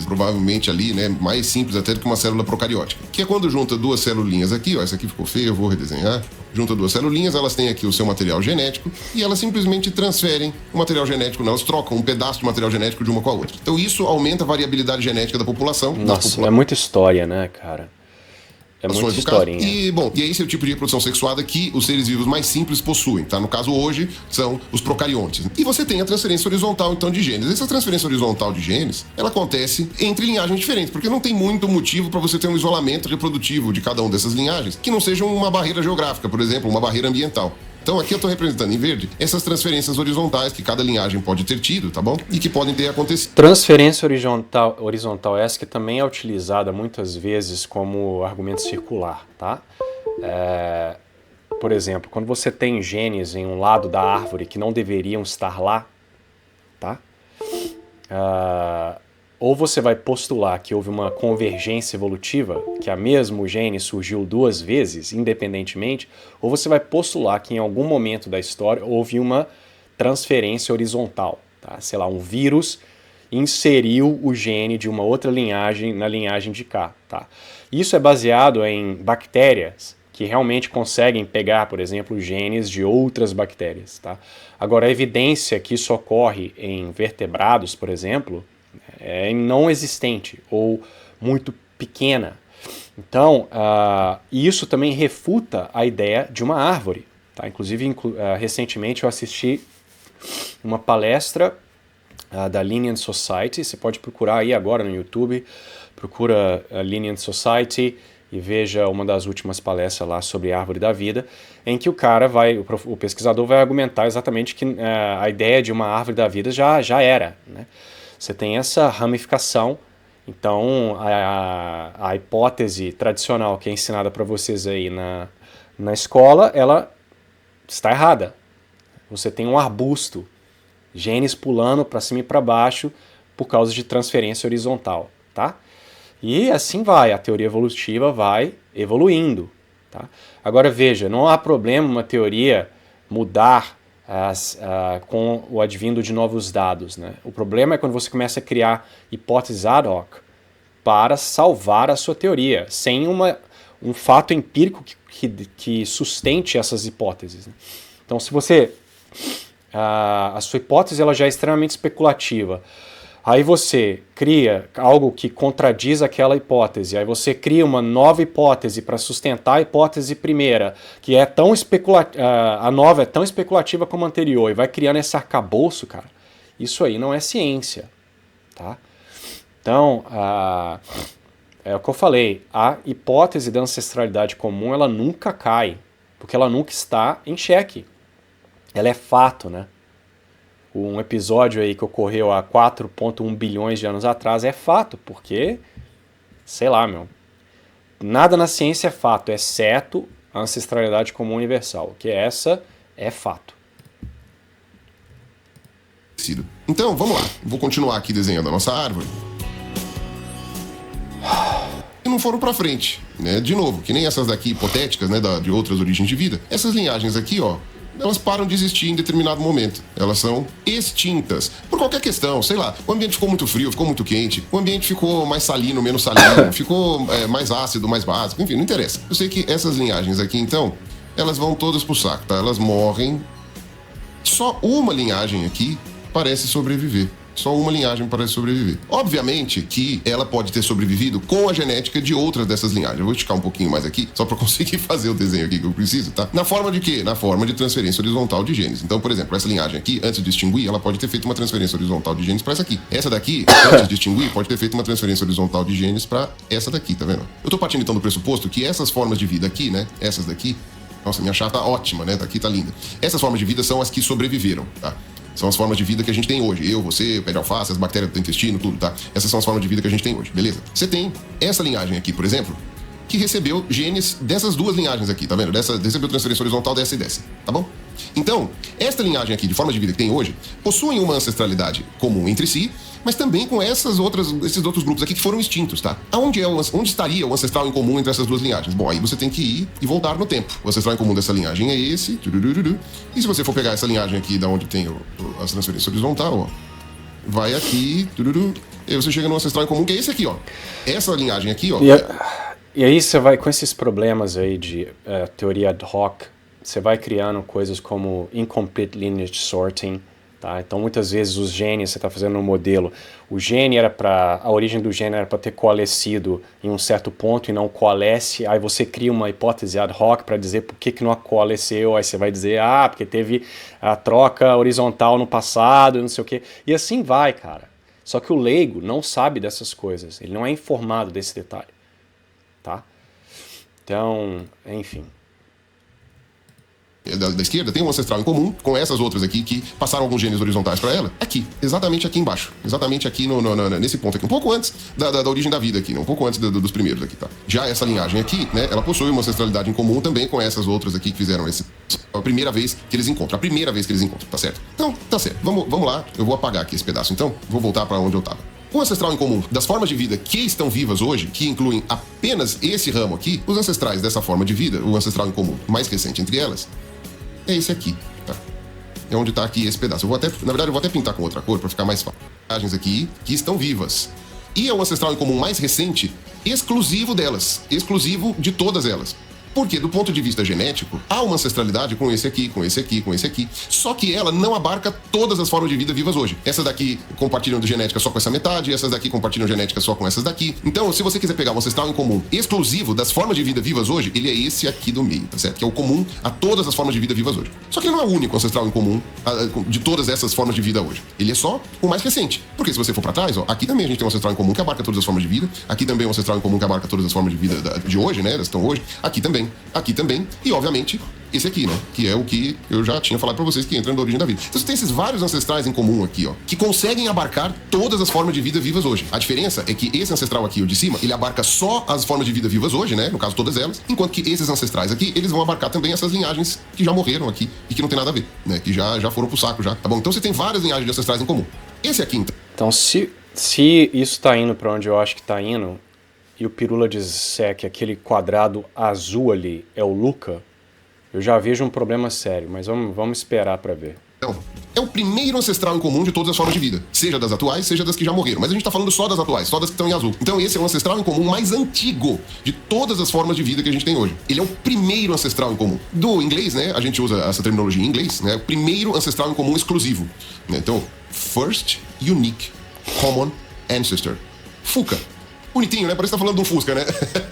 Provavelmente ali, né, mais simples até do que uma célula procariótica, que é quando junta duas celulinhas aqui, ó, essa aqui ficou feia, eu vou redesenhar, junta duas celulinhas, elas têm aqui o seu material genético e elas simplesmente transferem o material genético, não, elas trocam um pedaço de material genético de uma com a outra. Então isso aumenta a variabilidade genética da população. Nossa, é muita história, né, cara? É muita historinha. E, bom, e esse é o tipo de reprodução sexuada que os seres vivos mais simples possuem, tá? No caso, hoje, são os procariontes. E você tem a transferência horizontal, então, de genes. Essa transferência horizontal de genes, ela acontece entre linhagens diferentes, porque não tem muito motivo para você ter um isolamento reprodutivo de cada uma dessas linhagens, que não seja uma barreira geográfica, por exemplo, uma barreira ambiental. Então aqui eu estou representando em verde essas transferências horizontais que cada linhagem pode ter tido, tá bom? E que podem ter acontecido. Transferência horizontal essa que também é utilizada muitas vezes como argumento circular, tá? Por exemplo, quando você tem genes em um lado da árvore que não deveriam estar lá, tá? Ou você vai postular que houve uma convergência evolutiva, que a mesmo gene surgiu duas vezes, independentemente, ou você vai postular que em algum momento da história houve uma transferência horizontal, tá? Sei lá, um vírus e inseriu o gene de uma outra linhagem na linhagem de cá, tá? Isso é baseado em bactérias que realmente conseguem pegar, por exemplo, genes de outras bactérias, tá? Agora, a evidência que isso ocorre em vertebrados, por exemplo, é não existente ou muito pequena. Então, isso também refuta a ideia de uma árvore, tá? Inclusive, recentemente eu assisti uma palestra da Linnean Society. Você pode procurar aí agora no YouTube, procura a Linnean Society e veja uma das últimas palestras lá sobre a árvore da vida, em que o pesquisador vai argumentar exatamente que a ideia de uma árvore da vida já era, né? Você tem essa ramificação, então a hipótese tradicional que é ensinada para vocês aí na escola, ela está errada. Você tem um arbusto, genes pulando para cima e para baixo por causa de transferência horizontal, tá? E assim vai, a teoria evolutiva vai evoluindo, tá? Agora veja, não há problema uma teoria mudar com o advindo de novos dados, né? O problema é quando você começa a criar hipóteses ad hoc para salvar a sua teoria, sem um fato empírico que sustente essas hipóteses, né? Então, se você... a sua hipótese ela já é extremamente especulativa. Aí você cria algo que contradiz aquela hipótese, aí você cria uma nova hipótese para sustentar a hipótese primeira, que é tão a nova é tão especulativa como a anterior, e vai criando esse arcabouço, cara. Isso aí não é ciência, tá? Então, é o que eu falei, a hipótese da ancestralidade comum, ela nunca cai, porque ela nunca está em xeque. Ela é fato, né? Um episódio aí que ocorreu há 4,1 bilhões de anos atrás é fato, porque, sei lá, nada na ciência é fato, exceto a ancestralidade comum universal, que essa é fato. Então, vamos lá. Vou continuar aqui desenhando a nossa árvore. E não foram pra frente, né? De novo, que nem essas daqui hipotéticas, né, de outras origens de vida. Essas linhagens aqui, ó, elas param de existir em determinado momento. Elas são extintas. Por qualquer questão, sei lá, o ambiente ficou muito frio, ficou muito quente, o ambiente ficou mais salino, menos salino, ficou mais ácido, mais básico, enfim, não interessa. Eu sei que essas linhagens aqui, então, elas vão todas pro saco, tá? Elas morrem. Só uma linhagem aqui parece sobreviver. Só uma linhagem parece sobreviver. Obviamente que ela pode ter sobrevivido com a genética de outras dessas linhagens. Eu vou esticar um pouquinho mais aqui, só para conseguir fazer o desenho aqui que eu preciso, tá? Na forma de quê? Na forma de transferência horizontal de genes. Então, por exemplo, essa linhagem aqui, antes de extinguir, ela pode ter feito uma transferência horizontal de genes para essa aqui. Essa daqui, antes de extinguir, pode ter feito uma transferência horizontal de genes para essa daqui, tá vendo? Eu tô partindo então do pressuposto que essas formas de vida aqui, né? Essas daqui... Nossa, minha chave tá ótima, né? Daqui tá linda. Essas formas de vida são as que sobreviveram, tá? São as formas de vida que a gente tem hoje. Eu, você, o pé de alface, as bactérias do intestino, tudo, tá? Essas são as formas de vida que a gente tem hoje, beleza? Você tem essa linhagem aqui, por exemplo, que recebeu genes dessas duas linhagens aqui, tá vendo? Recebeu transferência horizontal dessa e dessa, tá bom? Então, esta linhagem aqui de forma de vida que tem hoje possuem uma ancestralidade comum entre si, mas também com esses outros grupos aqui que foram extintos, tá? Onde estaria o ancestral em comum entre essas duas linhagens? Bom, aí você tem que ir e voltar no tempo. O ancestral em comum dessa linhagem é esse. E se você for pegar essa linhagem aqui, da onde tem as transferências horizontal, ó, vai aqui, e você chega no ancestral em comum, que é esse aqui, ó. Essa linhagem aqui, ó. E aí você vai, com esses problemas aí de teoria ad hoc, você vai criando coisas como incomplete lineage sorting, tá? Então, muitas vezes os genes, você está fazendo um modelo, a origem do gene era para ter coalescido em um certo ponto e não coalesce, aí você cria uma hipótese ad hoc para dizer por que não coalesceu, aí você vai dizer, porque teve a troca horizontal no passado, não sei o quê, e assim vai, cara. Só que o leigo não sabe dessas coisas, ele não é informado desse detalhe, tá? Então, enfim... Da esquerda tem um ancestral em comum com essas outras aqui que passaram alguns genes horizontais para ela. Aqui, exatamente aqui embaixo. Exatamente aqui nesse ponto aqui. Um pouco antes da origem da vida aqui, né? Um pouco antes dos primeiros aqui, tá? Já essa linhagem aqui, né? Ela possui uma ancestralidade em comum também com essas outras aqui que fizeram a primeira vez que eles encontram. A primeira vez que eles encontram, tá certo? Então, tá certo. Vamos lá. Eu vou apagar aqui esse pedaço, então. Vou voltar para onde eu tava. O ancestral em comum das formas de vida que estão vivas hoje, que incluem apenas esse ramo aqui, os ancestrais dessa forma de vida, o ancestral em comum mais recente entre elas, é esse aqui, tá? é onde está aqui esse pedaço. Na verdade, eu vou até pintar com outra cor para ficar mais fácil. Imagens aqui que estão vivas. E é o ancestral em comum mais recente, exclusivo delas, exclusivo de todas elas. Porque, do ponto de vista genético, há uma ancestralidade com esse aqui, com esse aqui, com esse aqui. Só que ela não abarca todas as formas de vida vivas hoje. Essas daqui compartilham de genética só com essa metade, essas daqui compartilham genética só com essas daqui. Então, se você quiser pegar um ancestral em comum exclusivo das formas de vida vivas hoje, ele é esse aqui do meio, tá certo? Que é o comum a todas as formas de vida vivas hoje. Só que ele não é o único ancestral em comum de todas essas formas de vida hoje. Ele é só o mais recente. Porque se você for pra trás, ó, aqui também a gente tem um ancestral em comum que abarca todas as formas de vida. Aqui também é um ancestral em comum que abarca todas as formas de vida de hoje, né? Elas estão hoje. Aqui também. E, obviamente, esse aqui, né? Que é o que eu já tinha falado pra vocês que entra na origem da vida. Então, você tem esses vários ancestrais em comum aqui, ó, que conseguem abarcar todas as formas de vida vivas hoje. A diferença é que esse ancestral aqui, o de cima, ele abarca só as formas de vida vivas hoje, né? No caso, todas elas. Enquanto que esses ancestrais aqui, eles vão abarcar também essas linhagens que já morreram aqui e que não tem nada a ver, né? Que já foram pro saco já, tá bom? Então, você tem várias linhagens de ancestrais em comum. Esse aqui, então. Então, se isso tá indo pra onde eu acho que tá indo, e o Pirula disser que aquele quadrado azul ali é o Luca, eu já vejo um problema sério, mas vamos esperar para ver. Então, é o primeiro ancestral em comum de todas as formas de vida, seja das atuais, seja das que já morreram. Mas a gente tá falando só das atuais, só das que estão em azul. Então esse é o ancestral em comum mais antigo de todas as formas de vida que a gente tem hoje. Ele é o primeiro ancestral em comum. Do inglês, né, a gente usa essa terminologia em inglês, né, o primeiro ancestral em comum exclusivo. Então, First Unique Common Ancestor. FUCA. Bonitinho, né? Parece que tá falando de um Fusca, né?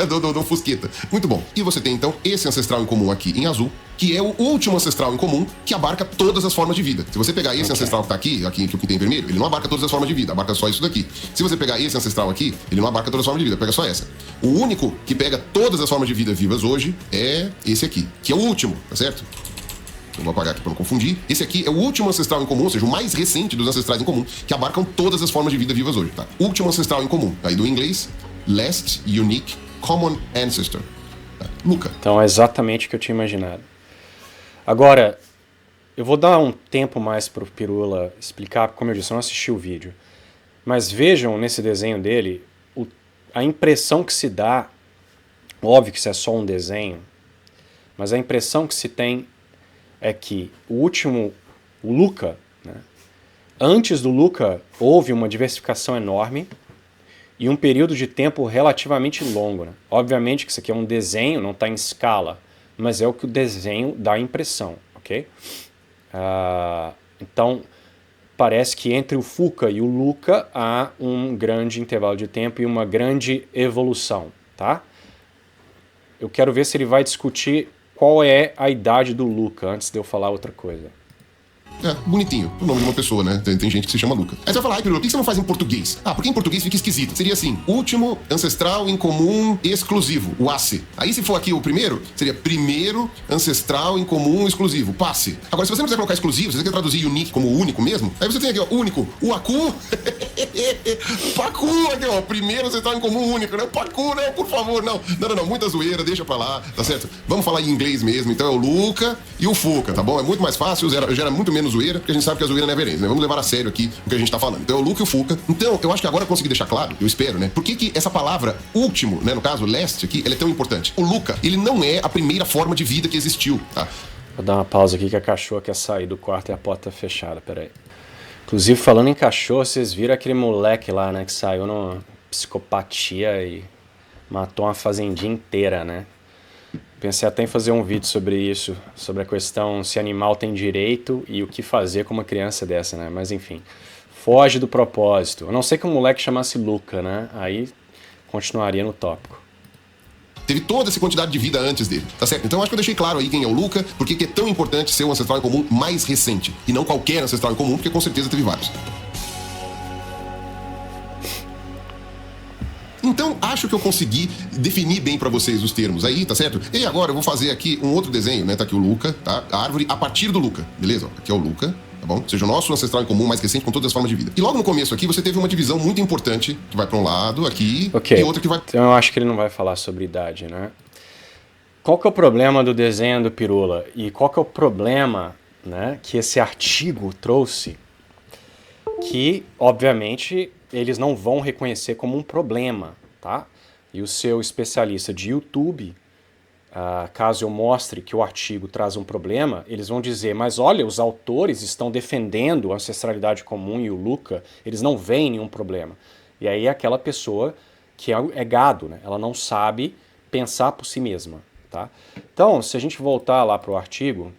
do Fusqueta. Muito bom. E você tem, então, esse ancestral em comum aqui em azul, que é o último ancestral em comum que abarca todas as formas de vida. Se você pegar esse ancestral que tá aqui que tem em vermelho, ele não abarca todas as formas de vida, abarca só isso daqui. Se você pegar esse ancestral aqui, ele não abarca todas as formas de vida, pega só essa. O único que pega todas as formas de vida vivas hoje é esse aqui, que é o último, tá certo? Eu vou apagar aqui para não confundir. Esse aqui é o último ancestral em comum, ou seja, o mais recente dos ancestrais em comum, que abarcam todas as formas de vida vivas hoje, tá? Último ancestral em comum. Aí do inglês, Last Unique Common Ancestor. Tá? Luca. Então é exatamente o que eu tinha imaginado. Agora, eu vou dar um tempo mais pro Pirula explicar, como eu disse, eu não assisti o vídeo. Mas vejam nesse desenho dele a impressão que se dá, óbvio que isso é só um desenho, mas a impressão que se tem é que o Luca, né? Antes do Luca houve uma diversificação enorme e um período de tempo relativamente longo. Né? Obviamente que isso aqui é um desenho, não está em escala, mas é o que o desenho dá a impressão, ok? Então, parece que entre o Fuca e o Luca há um grande intervalo de tempo e uma grande evolução, tá? Eu quero ver se ele vai discutir qual é a idade do Luca, antes de eu falar outra coisa. É, bonitinho. O nome de uma pessoa, né? Tem gente que se chama Luca. Aí você vai falar, Pirula, por que você não faz em português? Ah, porque em português fica esquisito. Seria assim, último ancestral em comum exclusivo, o ACE. Aí se for aqui o primeiro, seria primeiro ancestral em comum exclusivo, PASSE. Agora, se você não quiser colocar exclusivo, se você quer traduzir unique como único mesmo, aí você tem aqui, ó, único, o ACU, PACU, aqui, ó, primeiro ancestral em comum único, né? PACU, né? Por favor, não, muita zoeira, deixa pra lá, tá certo? Vamos falar em inglês mesmo, então é o Luca e o Fuca, tá bom? É muito mais fácil, gera muito menos zoeira, porque a gente sabe que a zoeira não é verência, né? Vamos levar a sério aqui o que a gente tá falando. Então é o Luca e o Fuca. Então, eu acho que agora eu consegui deixar claro, eu espero, né? Por que essa palavra último, né? No caso, last aqui, ela é tão importante. O Luca, ele não é a primeira forma de vida que existiu, tá? Vou dar uma pausa aqui que a cachorra quer sair do quarto e a porta tá fechada, peraí. Inclusive, falando em cachorro, vocês viram aquele moleque lá, né? Que saiu numa psicopatia e matou uma fazendinha inteira, né? Pensei até em fazer um vídeo sobre isso, sobre a questão se animal tem direito e o que fazer com uma criança dessa, né? Mas enfim, foge do propósito. A não ser que um moleque chamasse Luca, né? Aí continuaria no tópico. Teve toda essa quantidade de vida antes dele, tá certo? Então acho que eu deixei claro aí quem é o Luca, porque que é tão importante ser o ancestral em comum mais recente, e não qualquer ancestral em comum, porque com certeza teve vários. Então, acho que eu consegui definir bem pra vocês os termos aí, tá certo? E agora eu vou fazer aqui um outro desenho, né? Tá aqui o Luca, tá? A árvore a partir do Luca, beleza? Aqui é o Luca, tá bom? Ou seja, o nosso ancestral em comum mais recente com todas as formas de vida. E logo no começo aqui você teve uma divisão muito importante, que vai pra um lado aqui, okay. E outra que vai... Então eu acho que ele não vai falar sobre idade, né? Qual que é o problema do desenho do Pirula? E qual que é o problema, né, que esse artigo trouxe? Que, obviamente, eles não vão reconhecer como um problema, tá? E o seu especialista de YouTube caso eu mostre que o artigo traz um problema, eles vão dizer, mas olha, os autores estão defendendo a ancestralidade comum e o Luca, eles não veem nenhum problema. E aí é aquela pessoa que é gado, né? Ela não sabe pensar por si mesma. Tá? Então, se a gente voltar lá para o artigo,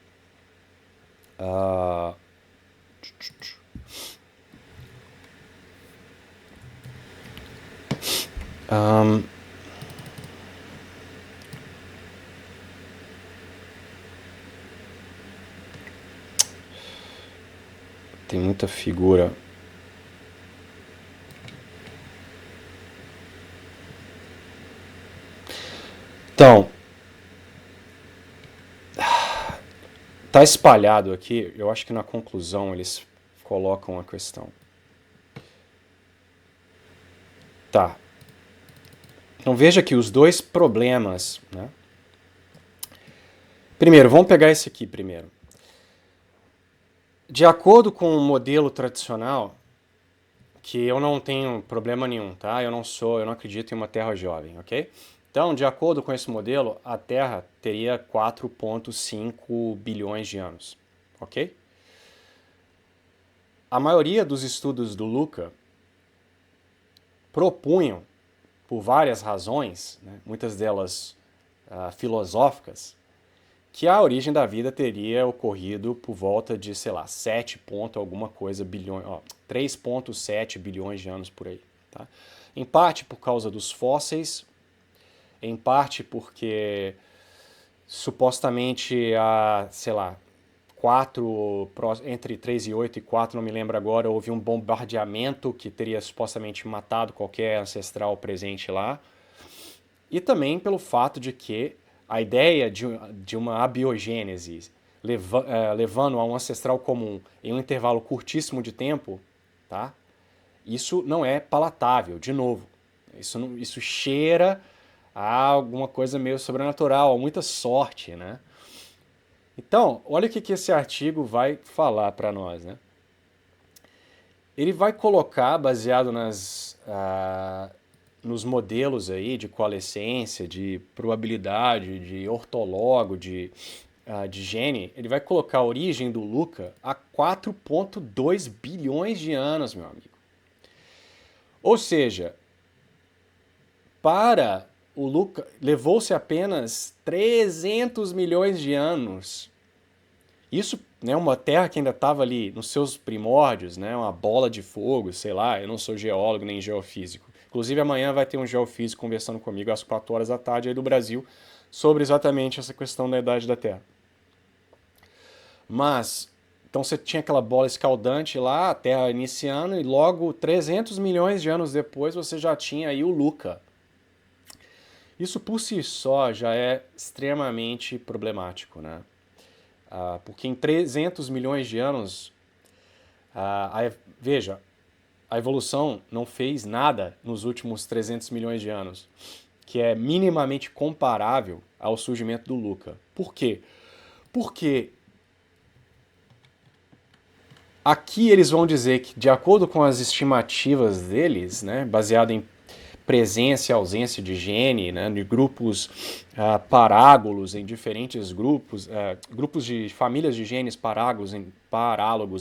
tem muita figura. Então, tá espalhado aqui, eu acho que na conclusão eles colocam a questão. Tá. Então veja aqui os dois problemas, né? Primeiro, vamos pegar esse aqui primeiro. De acordo com o modelo tradicional, que eu não tenho problema nenhum, tá? Eu não acredito em uma Terra jovem, ok? Então, de acordo com esse modelo, a Terra teria 4,5 bilhões de anos, ok? A maioria dos estudos do Luca propunham, por várias razões, né, muitas delas filosóficas, que a origem da vida teria ocorrido por volta de, sei lá, 7 ponto alguma coisa bilhões, 3,7 bilhões de anos por aí. Tá? Em parte por causa dos fósseis, em parte porque supostamente sei lá, entre 3 e 8 e 4, não me lembro agora, houve um bombardeamento que teria supostamente matado qualquer ancestral presente lá. E também pelo fato de que a ideia de uma abiogênese levando a um ancestral comum em um intervalo curtíssimo de tempo, tá? Isso não é palatável, de novo. Isso cheira a alguma coisa meio sobrenatural, a muita sorte, né? Então, olha o que esse artigo vai falar para nós, né? Ele vai colocar, baseado nos modelos aí de coalescência, de probabilidade, de ortologo, de gene, ele vai colocar a origem do Luca a 4,2 bilhões de anos, meu amigo. Ou seja, para o Luca, levou-se apenas 300 milhões de anos. Isso, né, uma Terra que ainda estava ali nos seus primórdios, né, uma bola de fogo, sei lá, eu não sou geólogo nem geofísico. Inclusive amanhã vai ter um geofísico conversando comigo às 4 horas da tarde aí do Brasil sobre exatamente essa questão da idade da Terra. Mas, então você tinha aquela bola escaldante lá, a Terra iniciando, e logo 300 milhões de anos depois você já tinha aí o Luca. Isso por si só já é extremamente problemático, né? Porque em 300 milhões de anos, veja, a evolução não fez nada nos últimos 300 milhões de anos, que é minimamente comparável ao surgimento do Luca. Por quê? Porque aqui eles vão dizer que, de acordo com as estimativas deles, né, baseado em presença e ausência de gene, né, de grupos parágolos em diferentes grupos, grupos de famílias de genes parálogos em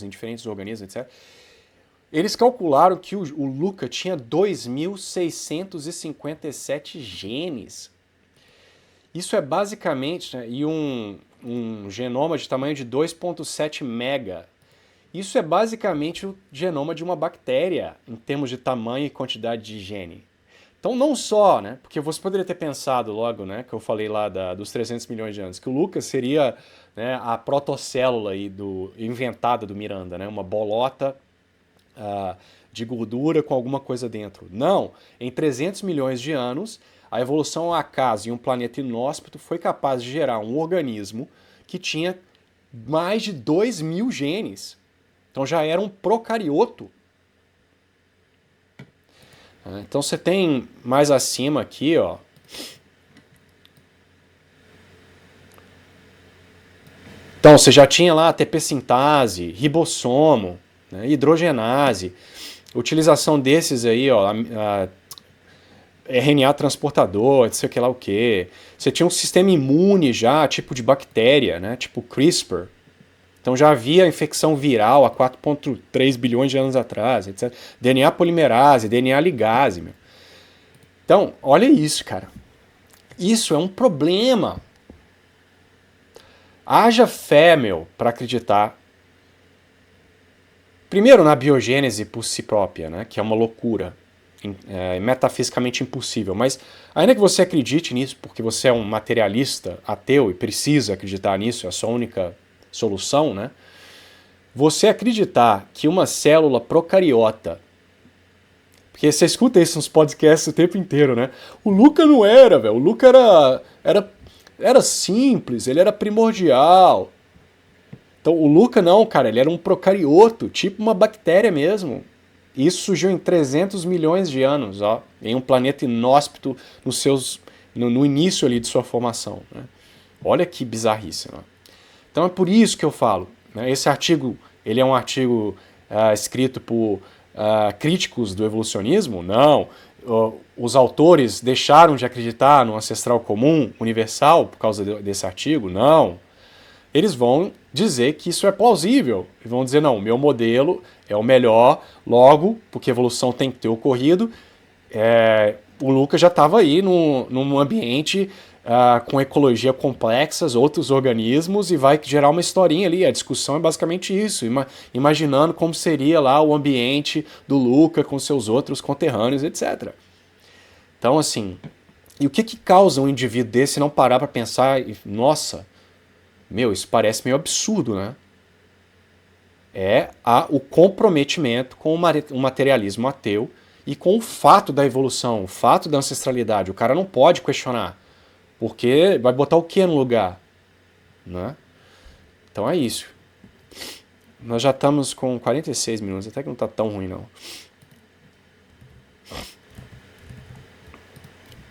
diferentes organismos, etc. Eles calcularam que o Luca tinha 2.657 genes. Isso é basicamente, né, e um genoma de tamanho de 2,7 mega. Isso é basicamente o genoma de uma bactéria em termos de tamanho e quantidade de gene. Então não só, né, porque você poderia ter pensado logo, né, que eu falei lá dos 300 milhões de anos, que o Lucas seria, né, a protocélula aí inventada do Miranda, né, uma bolota de gordura com alguma coisa dentro. Não, em 300 milhões de anos, a evolução ao acaso em um planeta inóspito foi capaz de gerar um organismo que tinha mais de 2.000 genes. Então já era um procarioto. Então você tem mais acima aqui, ó. Então você já tinha lá ATP sintase, ribossomo, né, hidrogenase, utilização desses aí, ó, RNA transportador, não sei o que lá o quê. Você tinha um sistema imune já, tipo de bactéria, né? Tipo CRISPR. Então já havia infecção viral há 4,3 bilhões de anos atrás, etc. DNA polimerase, DNA ligase, meu. Então, olha isso, cara. Isso é um problema. Haja fé, meu, para acreditar. Primeiro na biogênese por si própria, né? Que é uma loucura. Metafisicamente impossível, mas ainda que você acredite nisso porque você é um materialista ateu e precisa acreditar nisso, é a sua única solução, né? Você acreditar que uma célula procariota, porque você escuta isso nos podcasts o tempo inteiro, né? O Luca não era, velho, o Luca era simples, ele era primordial. Então o Luca não, cara, ele era um procarioto, tipo uma bactéria mesmo. Isso surgiu em 300 milhões de anos, ó, em um planeta inóspito no início ali de sua formação. Né? Olha que bizarrice. Né? Então é por isso que eu falo. Né? Esse artigo ele é um artigo escrito por críticos do evolucionismo? Não. Os autores deixaram de acreditar no ancestral comum, universal, por causa desse artigo? Não. Eles vão dizer que isso é plausível. E vão dizer, não, o meu modelo é o melhor, logo, porque a evolução tem que ter ocorrido, o Lucas já estava aí num ambiente com ecologia complexas, outros organismos, e vai gerar uma historinha ali. A discussão é basicamente isso, imaginando como seria lá o ambiente do Lucas com seus outros conterrâneos, etc. Então, assim, e o que causa um indivíduo desse não parar para pensar, nossa, meu, isso parece meio absurdo, né? É o comprometimento com o materialismo ateu e com o fato da evolução, o fato da ancestralidade. O cara não pode questionar, porque vai botar o que no lugar? Né? Então é isso. Nós já estamos com 46 minutos, até que não está tão ruim não.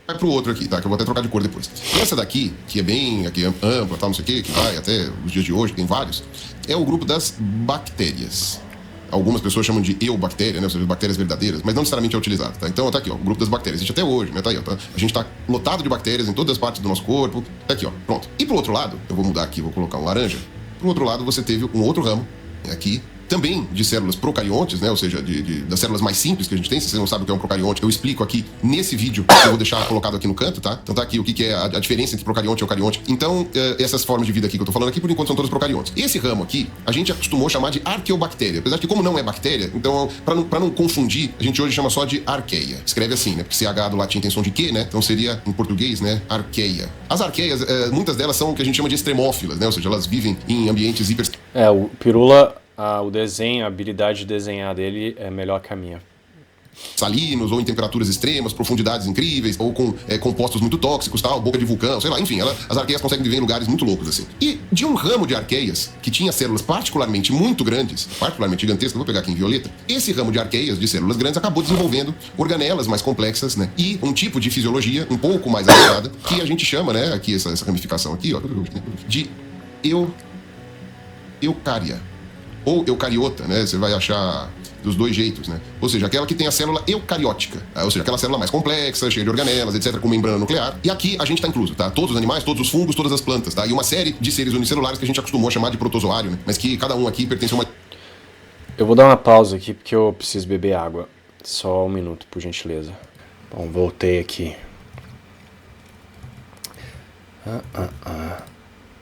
Vai pro outro aqui, tá? Que eu vou até trocar de cor depois. Essa daqui, que é bem aqui, ampla, tal, não sei o quê, que vai até os dias de hoje, tem vários, é o grupo das bactérias. Algumas pessoas chamam de eubactéria, né? Ou seja, bactérias verdadeiras, mas não necessariamente é utilizado, tá? Então tá aqui, ó, o grupo das bactérias. Existe até hoje, né? Tá aí, ó, tá? A gente tá lotado de bactérias em todas as partes do nosso corpo. Tá aqui, ó, pronto. E pro outro lado, eu vou mudar aqui, vou colocar um laranja. Pro outro lado, você teve um outro ramo, aqui, também de células procariontes, né? Ou seja, das células mais simples que a gente tem. Se você não sabe o que é um procarionte, eu explico aqui nesse vídeo, que eu vou deixar colocado aqui no canto, tá? Então tá aqui o que é a diferença entre procarionte e eucarionte. Então, essas formas de vida aqui que eu tô falando aqui, por enquanto, são todas procariontes. Esse ramo aqui, a gente acostumou chamar de arqueobactéria. Apesar de que, como não é bactéria, então, pra não confundir, a gente hoje chama só de arqueia. Escreve assim, né? Porque CH do latim tem som de Q, né? Então seria, em português, né? Arqueia. As arqueias, muitas delas são o que a gente chama de extremófilas, né? Ou seja, elas vivem em ambientes hiper... O Pirula... o desenho, a habilidade de desenhar dele é melhor que a minha. Salinos, ou em temperaturas extremas, profundidades incríveis, ou com compostos muito tóxicos, tal, boca de vulcão, sei lá, enfim, as arqueias conseguem viver em lugares muito loucos, assim. E de um ramo de arqueias, que tinha células particularmente muito grandes, particularmente gigantescas, vou pegar aqui em violeta, esse ramo de arqueias, de células grandes, acabou desenvolvendo organelas mais complexas, né, e um tipo de fisiologia um pouco mais avançada, que a gente chama, né, aqui essa ramificação aqui, ó, de eucária. Ou eucariota, né? Você vai achar dos dois jeitos, né? Ou seja, aquela que tem a célula eucariótica, tá? Ou seja, aquela célula mais complexa, cheia de organelas, etc., com membrana nuclear. E aqui a gente está incluso, tá? Todos os animais, todos os fungos, todas as plantas, tá? E uma série de seres unicelulares que a gente acostumou a chamar de protozoário, né? Mas que cada um aqui pertence a uma... Eu vou dar uma pausa aqui porque eu preciso beber água. Só um minuto, por gentileza. Bom, voltei aqui.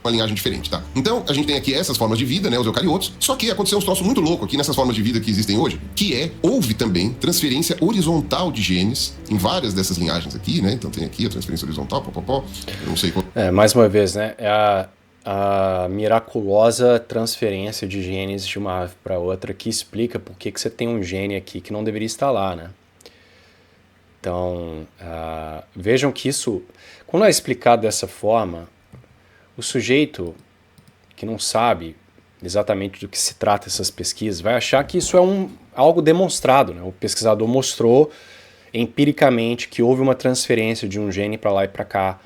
Uma linhagem diferente, tá? Então, a gente tem aqui essas formas de vida, né, os eucariotos, só que aconteceu um troço muito louco aqui nessas formas de vida que existem hoje, que houve também transferência horizontal de genes em várias dessas linhagens aqui, né, então tem aqui a transferência horizontal, eu não sei qual... Mais uma vez, né, é a miraculosa transferência de genes de uma ave para outra que explica por que você tem um gene aqui que não deveria estar lá, né. Então, vejam que isso, quando é explicado dessa forma, o sujeito que não sabe exatamente do que se trata essas pesquisas vai achar que isso é algo demonstrado, né? O pesquisador mostrou empiricamente que houve uma transferência de um gene para lá e para cá,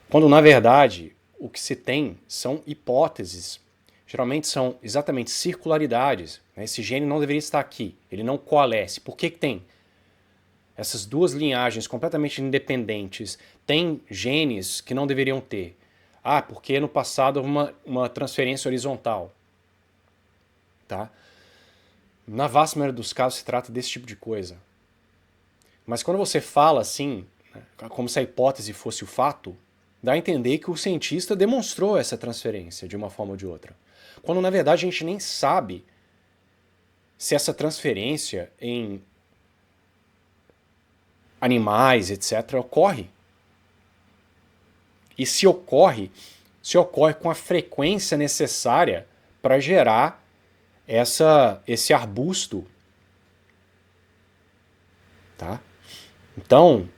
quando na verdade o que se tem são hipóteses, geralmente são exatamente circularidades, né? Esse gene não deveria estar aqui, ele não coalesce. Por que tem? essas duas linhagens completamente independentes têm genes que não deveriam ter. Ah, porque no passado houve uma transferência horizontal. Tá? Na vasta maioria dos casos se trata desse tipo de coisa. Mas quando você fala assim, né, como se a hipótese fosse o fato, dá a entender que o cientista demonstrou essa transferência de uma forma ou de outra. Quando na verdade a gente nem sabe se essa transferência em animais, etc., ocorre. E se ocorre com a frequência necessária para gerar esse arbusto. Tá? Então,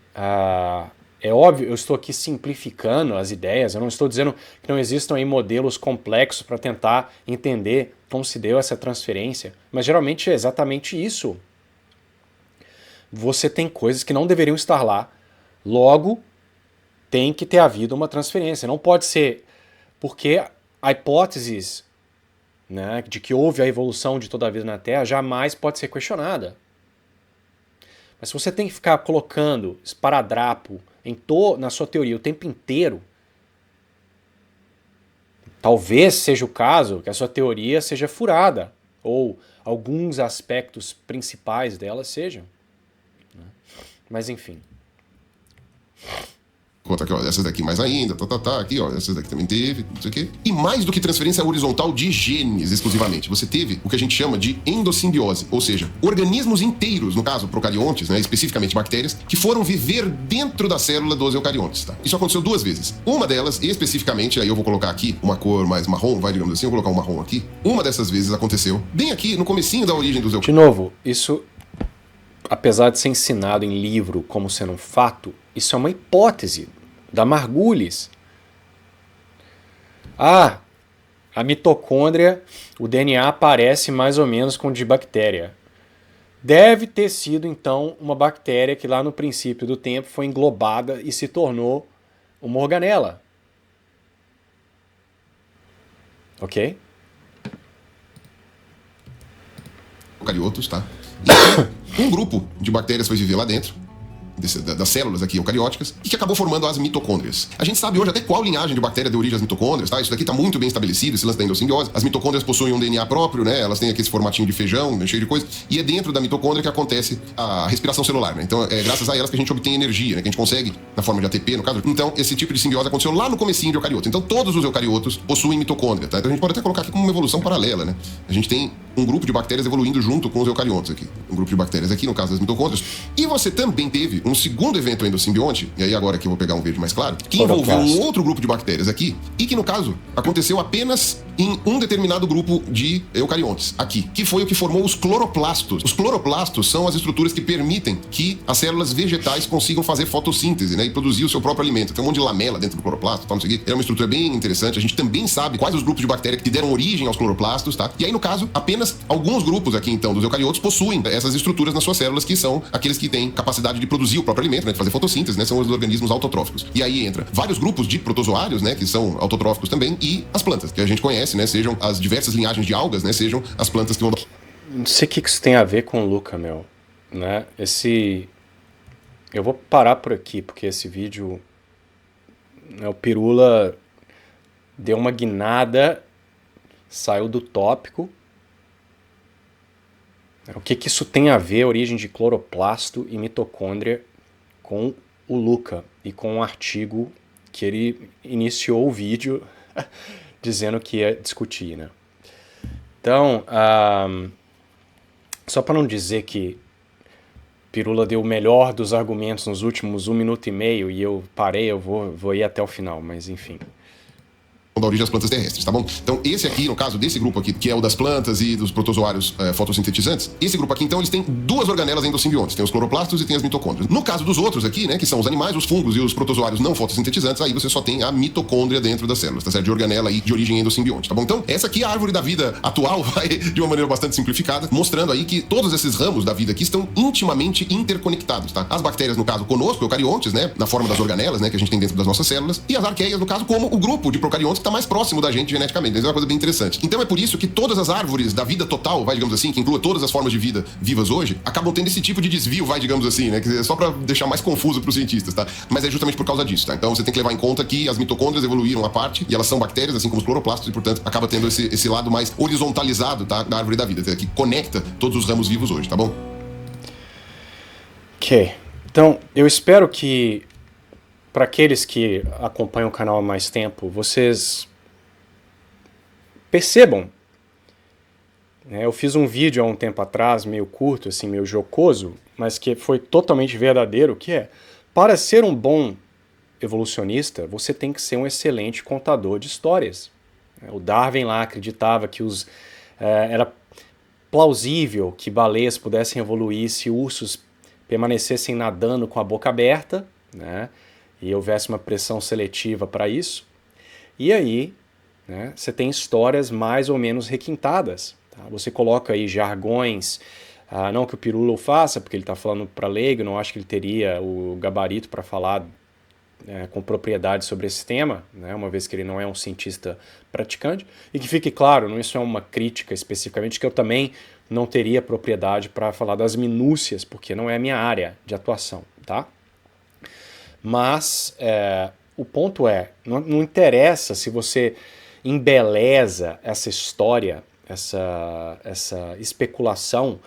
é óbvio, eu estou aqui simplificando as ideias, eu não estou dizendo que não existam aí modelos complexos para tentar entender como se deu essa transferência, mas geralmente é exatamente isso. Você tem coisas que não deveriam estar lá, logo tem que ter havido uma transferência. Não pode ser porque a hipótese, né, de que houve a evolução de toda a vida na Terra jamais pode ser questionada. Mas se você tem que ficar colocando esparadrapo na sua teoria o tempo inteiro, talvez seja o caso que a sua teoria seja furada, ou alguns aspectos principais dela sejam. Mas enfim. Conta aqui, ó, essas daqui mais ainda, aqui, ó, essas daqui também teve, não sei o quê. E mais do que transferência horizontal de genes exclusivamente, você teve o que a gente chama de endossimbiose, ou seja, organismos inteiros, no caso procariontes, né, especificamente bactérias, que foram viver dentro da célula dos eucariontes, tá? Isso aconteceu duas vezes. Uma delas, especificamente, aí eu vou colocar aqui uma cor mais marrom, digamos assim, eu vou colocar um marrom aqui. Uma dessas vezes aconteceu bem aqui, no comecinho da origem dos eucariontes. De novo, isso, apesar de ser ensinado em livro como sendo um fato, isso é uma hipótese da Margulis. A mitocôndria, o DNA parece mais ou menos com o de bactéria. Deve ter sido, então, uma bactéria que lá no princípio do tempo foi englobada e se tornou uma organela. Ok? Eucariotos, tá? E um grupo de bactérias foi viver lá dentro, das células aqui eucarióticas, e que acabou formando as mitocôndrias. A gente sabe hoje até qual linhagem de bactéria deu origem às mitocôndrias, tá? Isso daqui tá muito bem estabelecido, esse lance da endossimbiose. As mitocôndrias possuem um DNA próprio, né? Elas têm aqui esse formatinho de feijão, cheio de coisa, e é dentro da mitocôndria que acontece a respiração celular, né? Então é graças a elas que a gente obtém energia, né? Que a gente consegue, na forma de ATP, no caso. Então, esse tipo de simbiose aconteceu lá no comecinho de eucarioto. Então, todos os eucariotos possuem mitocôndria, tá? Então, a gente pode até colocar aqui como uma evolução paralela, né? A gente tem um grupo de bactérias evoluindo junto com os eucariotos aqui. Um grupo de bactérias aqui, no caso das mitocôndrias. E você também teve um segundo evento endosimbionte, e aí agora que eu vou pegar um verde mais claro, que envolveu um outro grupo de bactérias aqui, e que no caso aconteceu apenas em um determinado grupo de eucariontes, aqui, que foi o que formou os cloroplastos. Os cloroplastos são as estruturas que permitem que as células vegetais consigam fazer fotossíntese, né, e produzir o seu próprio alimento. Tem um monte de lamela dentro do cloroplasto, não sei o quê. É uma estrutura bem interessante. A gente também sabe quais os grupos de bactérias que deram origem aos cloroplastos, tá? E aí, no caso, apenas alguns grupos aqui, então, dos eucariotos possuem essas estruturas nas suas células, que são aqueles que têm capacidade de produzir o próprio alimento, né, de fazer fotossíntese, né, são os organismos autotróficos. E aí entra vários grupos de protozoários, né, que são autotróficos também, e as plantas, que a gente conhece, né, sejam as diversas linhagens de algas, né, sejam as plantas que vão... Não sei o que isso tem a ver com o Luca, meu, né, eu vou parar por aqui, porque esse vídeo, né, o Pirula deu uma guinada, saiu do tópico. O que isso tem a ver, a origem de cloroplasto e mitocôndria, com o Luca e com o artigo que ele iniciou o vídeo dizendo que ia discutir, né? Então, só para não dizer que Pirula deu o melhor dos argumentos nos últimos 1 minuto e meio e eu parei, eu vou ir até o final, mas enfim. Da origem das plantas terrestres, tá bom? Então, esse aqui, no caso desse grupo aqui, que é o das plantas e dos protozoários fotossintetizantes, esse grupo aqui, então, eles têm duas organelas endosimbiontes, tem os cloroplastos e tem as mitocôndrias. No caso dos outros aqui, né, que são os animais, os fungos e os protozoários não fotossintetizantes, aí você só tem a mitocôndria dentro das células, tá certo? De organela aí, de origem endosimbionte, tá bom? Então, essa aqui é a árvore da vida atual, vai de uma maneira bastante simplificada, mostrando aí que todos esses ramos da vida aqui estão intimamente interconectados, tá? As bactérias, no caso, conosco, eucariontes, né, na forma das organelas, né, que a gente tem dentro das nossas células, e as arqueias, no caso, como o grupo de procariontes está mais próximo da gente geneticamente. Isso é uma coisa bem interessante. Então é por isso que todas as árvores da vida total, vai, digamos assim, que inclua todas as formas de vida vivas hoje, acabam tendo esse tipo de desvio, vai, digamos assim, né? Só para deixar mais confuso para os cientistas, tá? Mas é justamente por causa disso, tá? Então você tem que levar em conta que as mitocôndrias evoluíram à parte e elas são bactérias, assim como os cloroplastos, e portanto acaba tendo esse lado mais horizontalizado, tá? Da árvore da vida, que conecta todos os ramos vivos hoje, tá bom? Ok. Então, eu espero que, para aqueles que acompanham o canal há mais tempo, vocês percebam. Eu fiz um vídeo há um tempo atrás, meio curto, assim, meio jocoso, mas que foi totalmente verdadeiro, que é, para ser um bom evolucionista, você tem que ser um excelente contador de histórias. O Darwin lá acreditava que era plausível que baleias pudessem evoluir se ursos permanecessem nadando com a boca aberta, né, e houvesse uma pressão seletiva para isso. E aí, né, você tem histórias mais ou menos requintadas. Tá? Você coloca aí jargões, não que o Pirula o faça, porque ele está falando para leigo, não acho que ele teria o gabarito para falar com propriedade sobre esse tema, né, uma vez que ele não é um cientista praticante, e que fique claro, não isso é uma crítica especificamente, que eu também não teria propriedade para falar das minúcias, porque não é a minha área de atuação, tá? Mas o ponto é, não interessa se você embeleza essa história, essa especulação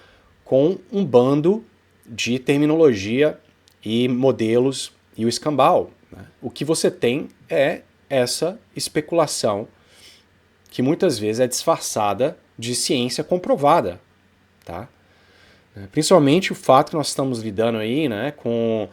com um bando de terminologia e modelos e o escambau. Né? O que você tem é essa especulação que muitas vezes é disfarçada de ciência comprovada. Tá? Principalmente o fato que nós estamos lidando aí, né, com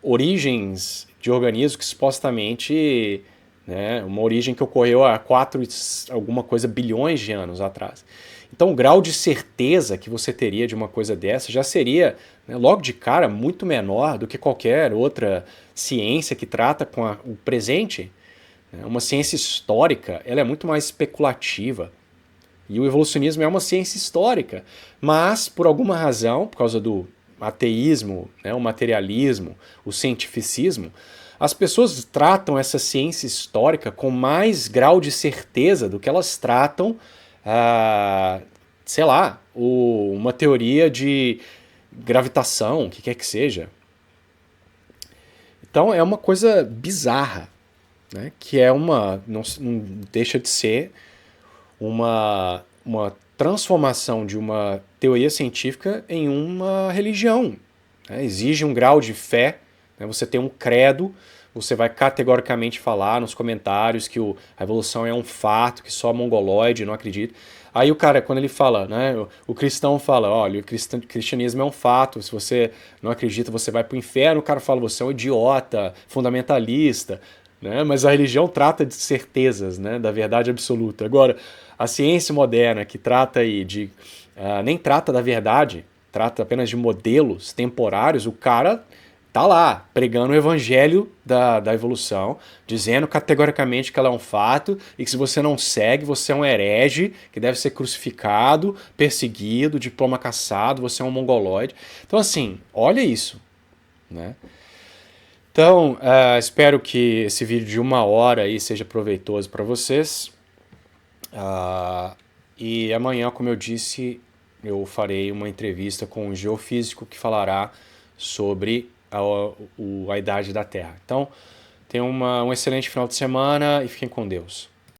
origens de organismos que supostamente, né, uma origem que ocorreu há 4 alguma coisa bilhões de anos atrás. Então o grau de certeza que você teria de uma coisa dessa já seria, né, logo de cara, muito menor do que qualquer outra ciência que trata com o presente. Uma ciência histórica, ela é muito mais especulativa. E o evolucionismo é uma ciência histórica, mas por alguma razão, por causa do ateísmo, né, o materialismo, o cientificismo, as pessoas tratam essa ciência histórica com mais grau de certeza do que elas tratam, sei lá, uma teoria de gravitação, o que quer que seja. Então é uma coisa bizarra, né, que é não deixa de ser uma transformação de uma teoria científica em uma religião. Né? Exige um grau de fé, né? Você tem um credo, você vai categoricamente falar nos comentários que a evolução é um fato, que só mongoloide não acredita. Aí o cara, quando ele fala, né, o cristão fala, olha, o cristianismo é um fato, se você não acredita você vai para o inferno, o cara fala, você é um idiota, fundamentalista. Né? Mas a religião trata de certezas, né, da verdade absoluta. Agora, a ciência moderna que trata aí nem trata da verdade, trata apenas de modelos temporários, o cara tá lá pregando o evangelho da evolução, dizendo categoricamente que ela é um fato e que se você não segue, você é um herege, que deve ser crucificado, perseguido, diploma cassado, você é um mongoloide. Então assim, olha isso, né? Então, espero que esse vídeo de 1 hora aí seja proveitoso para vocês. E amanhã, como eu disse, eu farei uma entrevista com um geofísico que falará sobre a idade da Terra. Então, tenham um excelente final de semana e fiquem com Deus.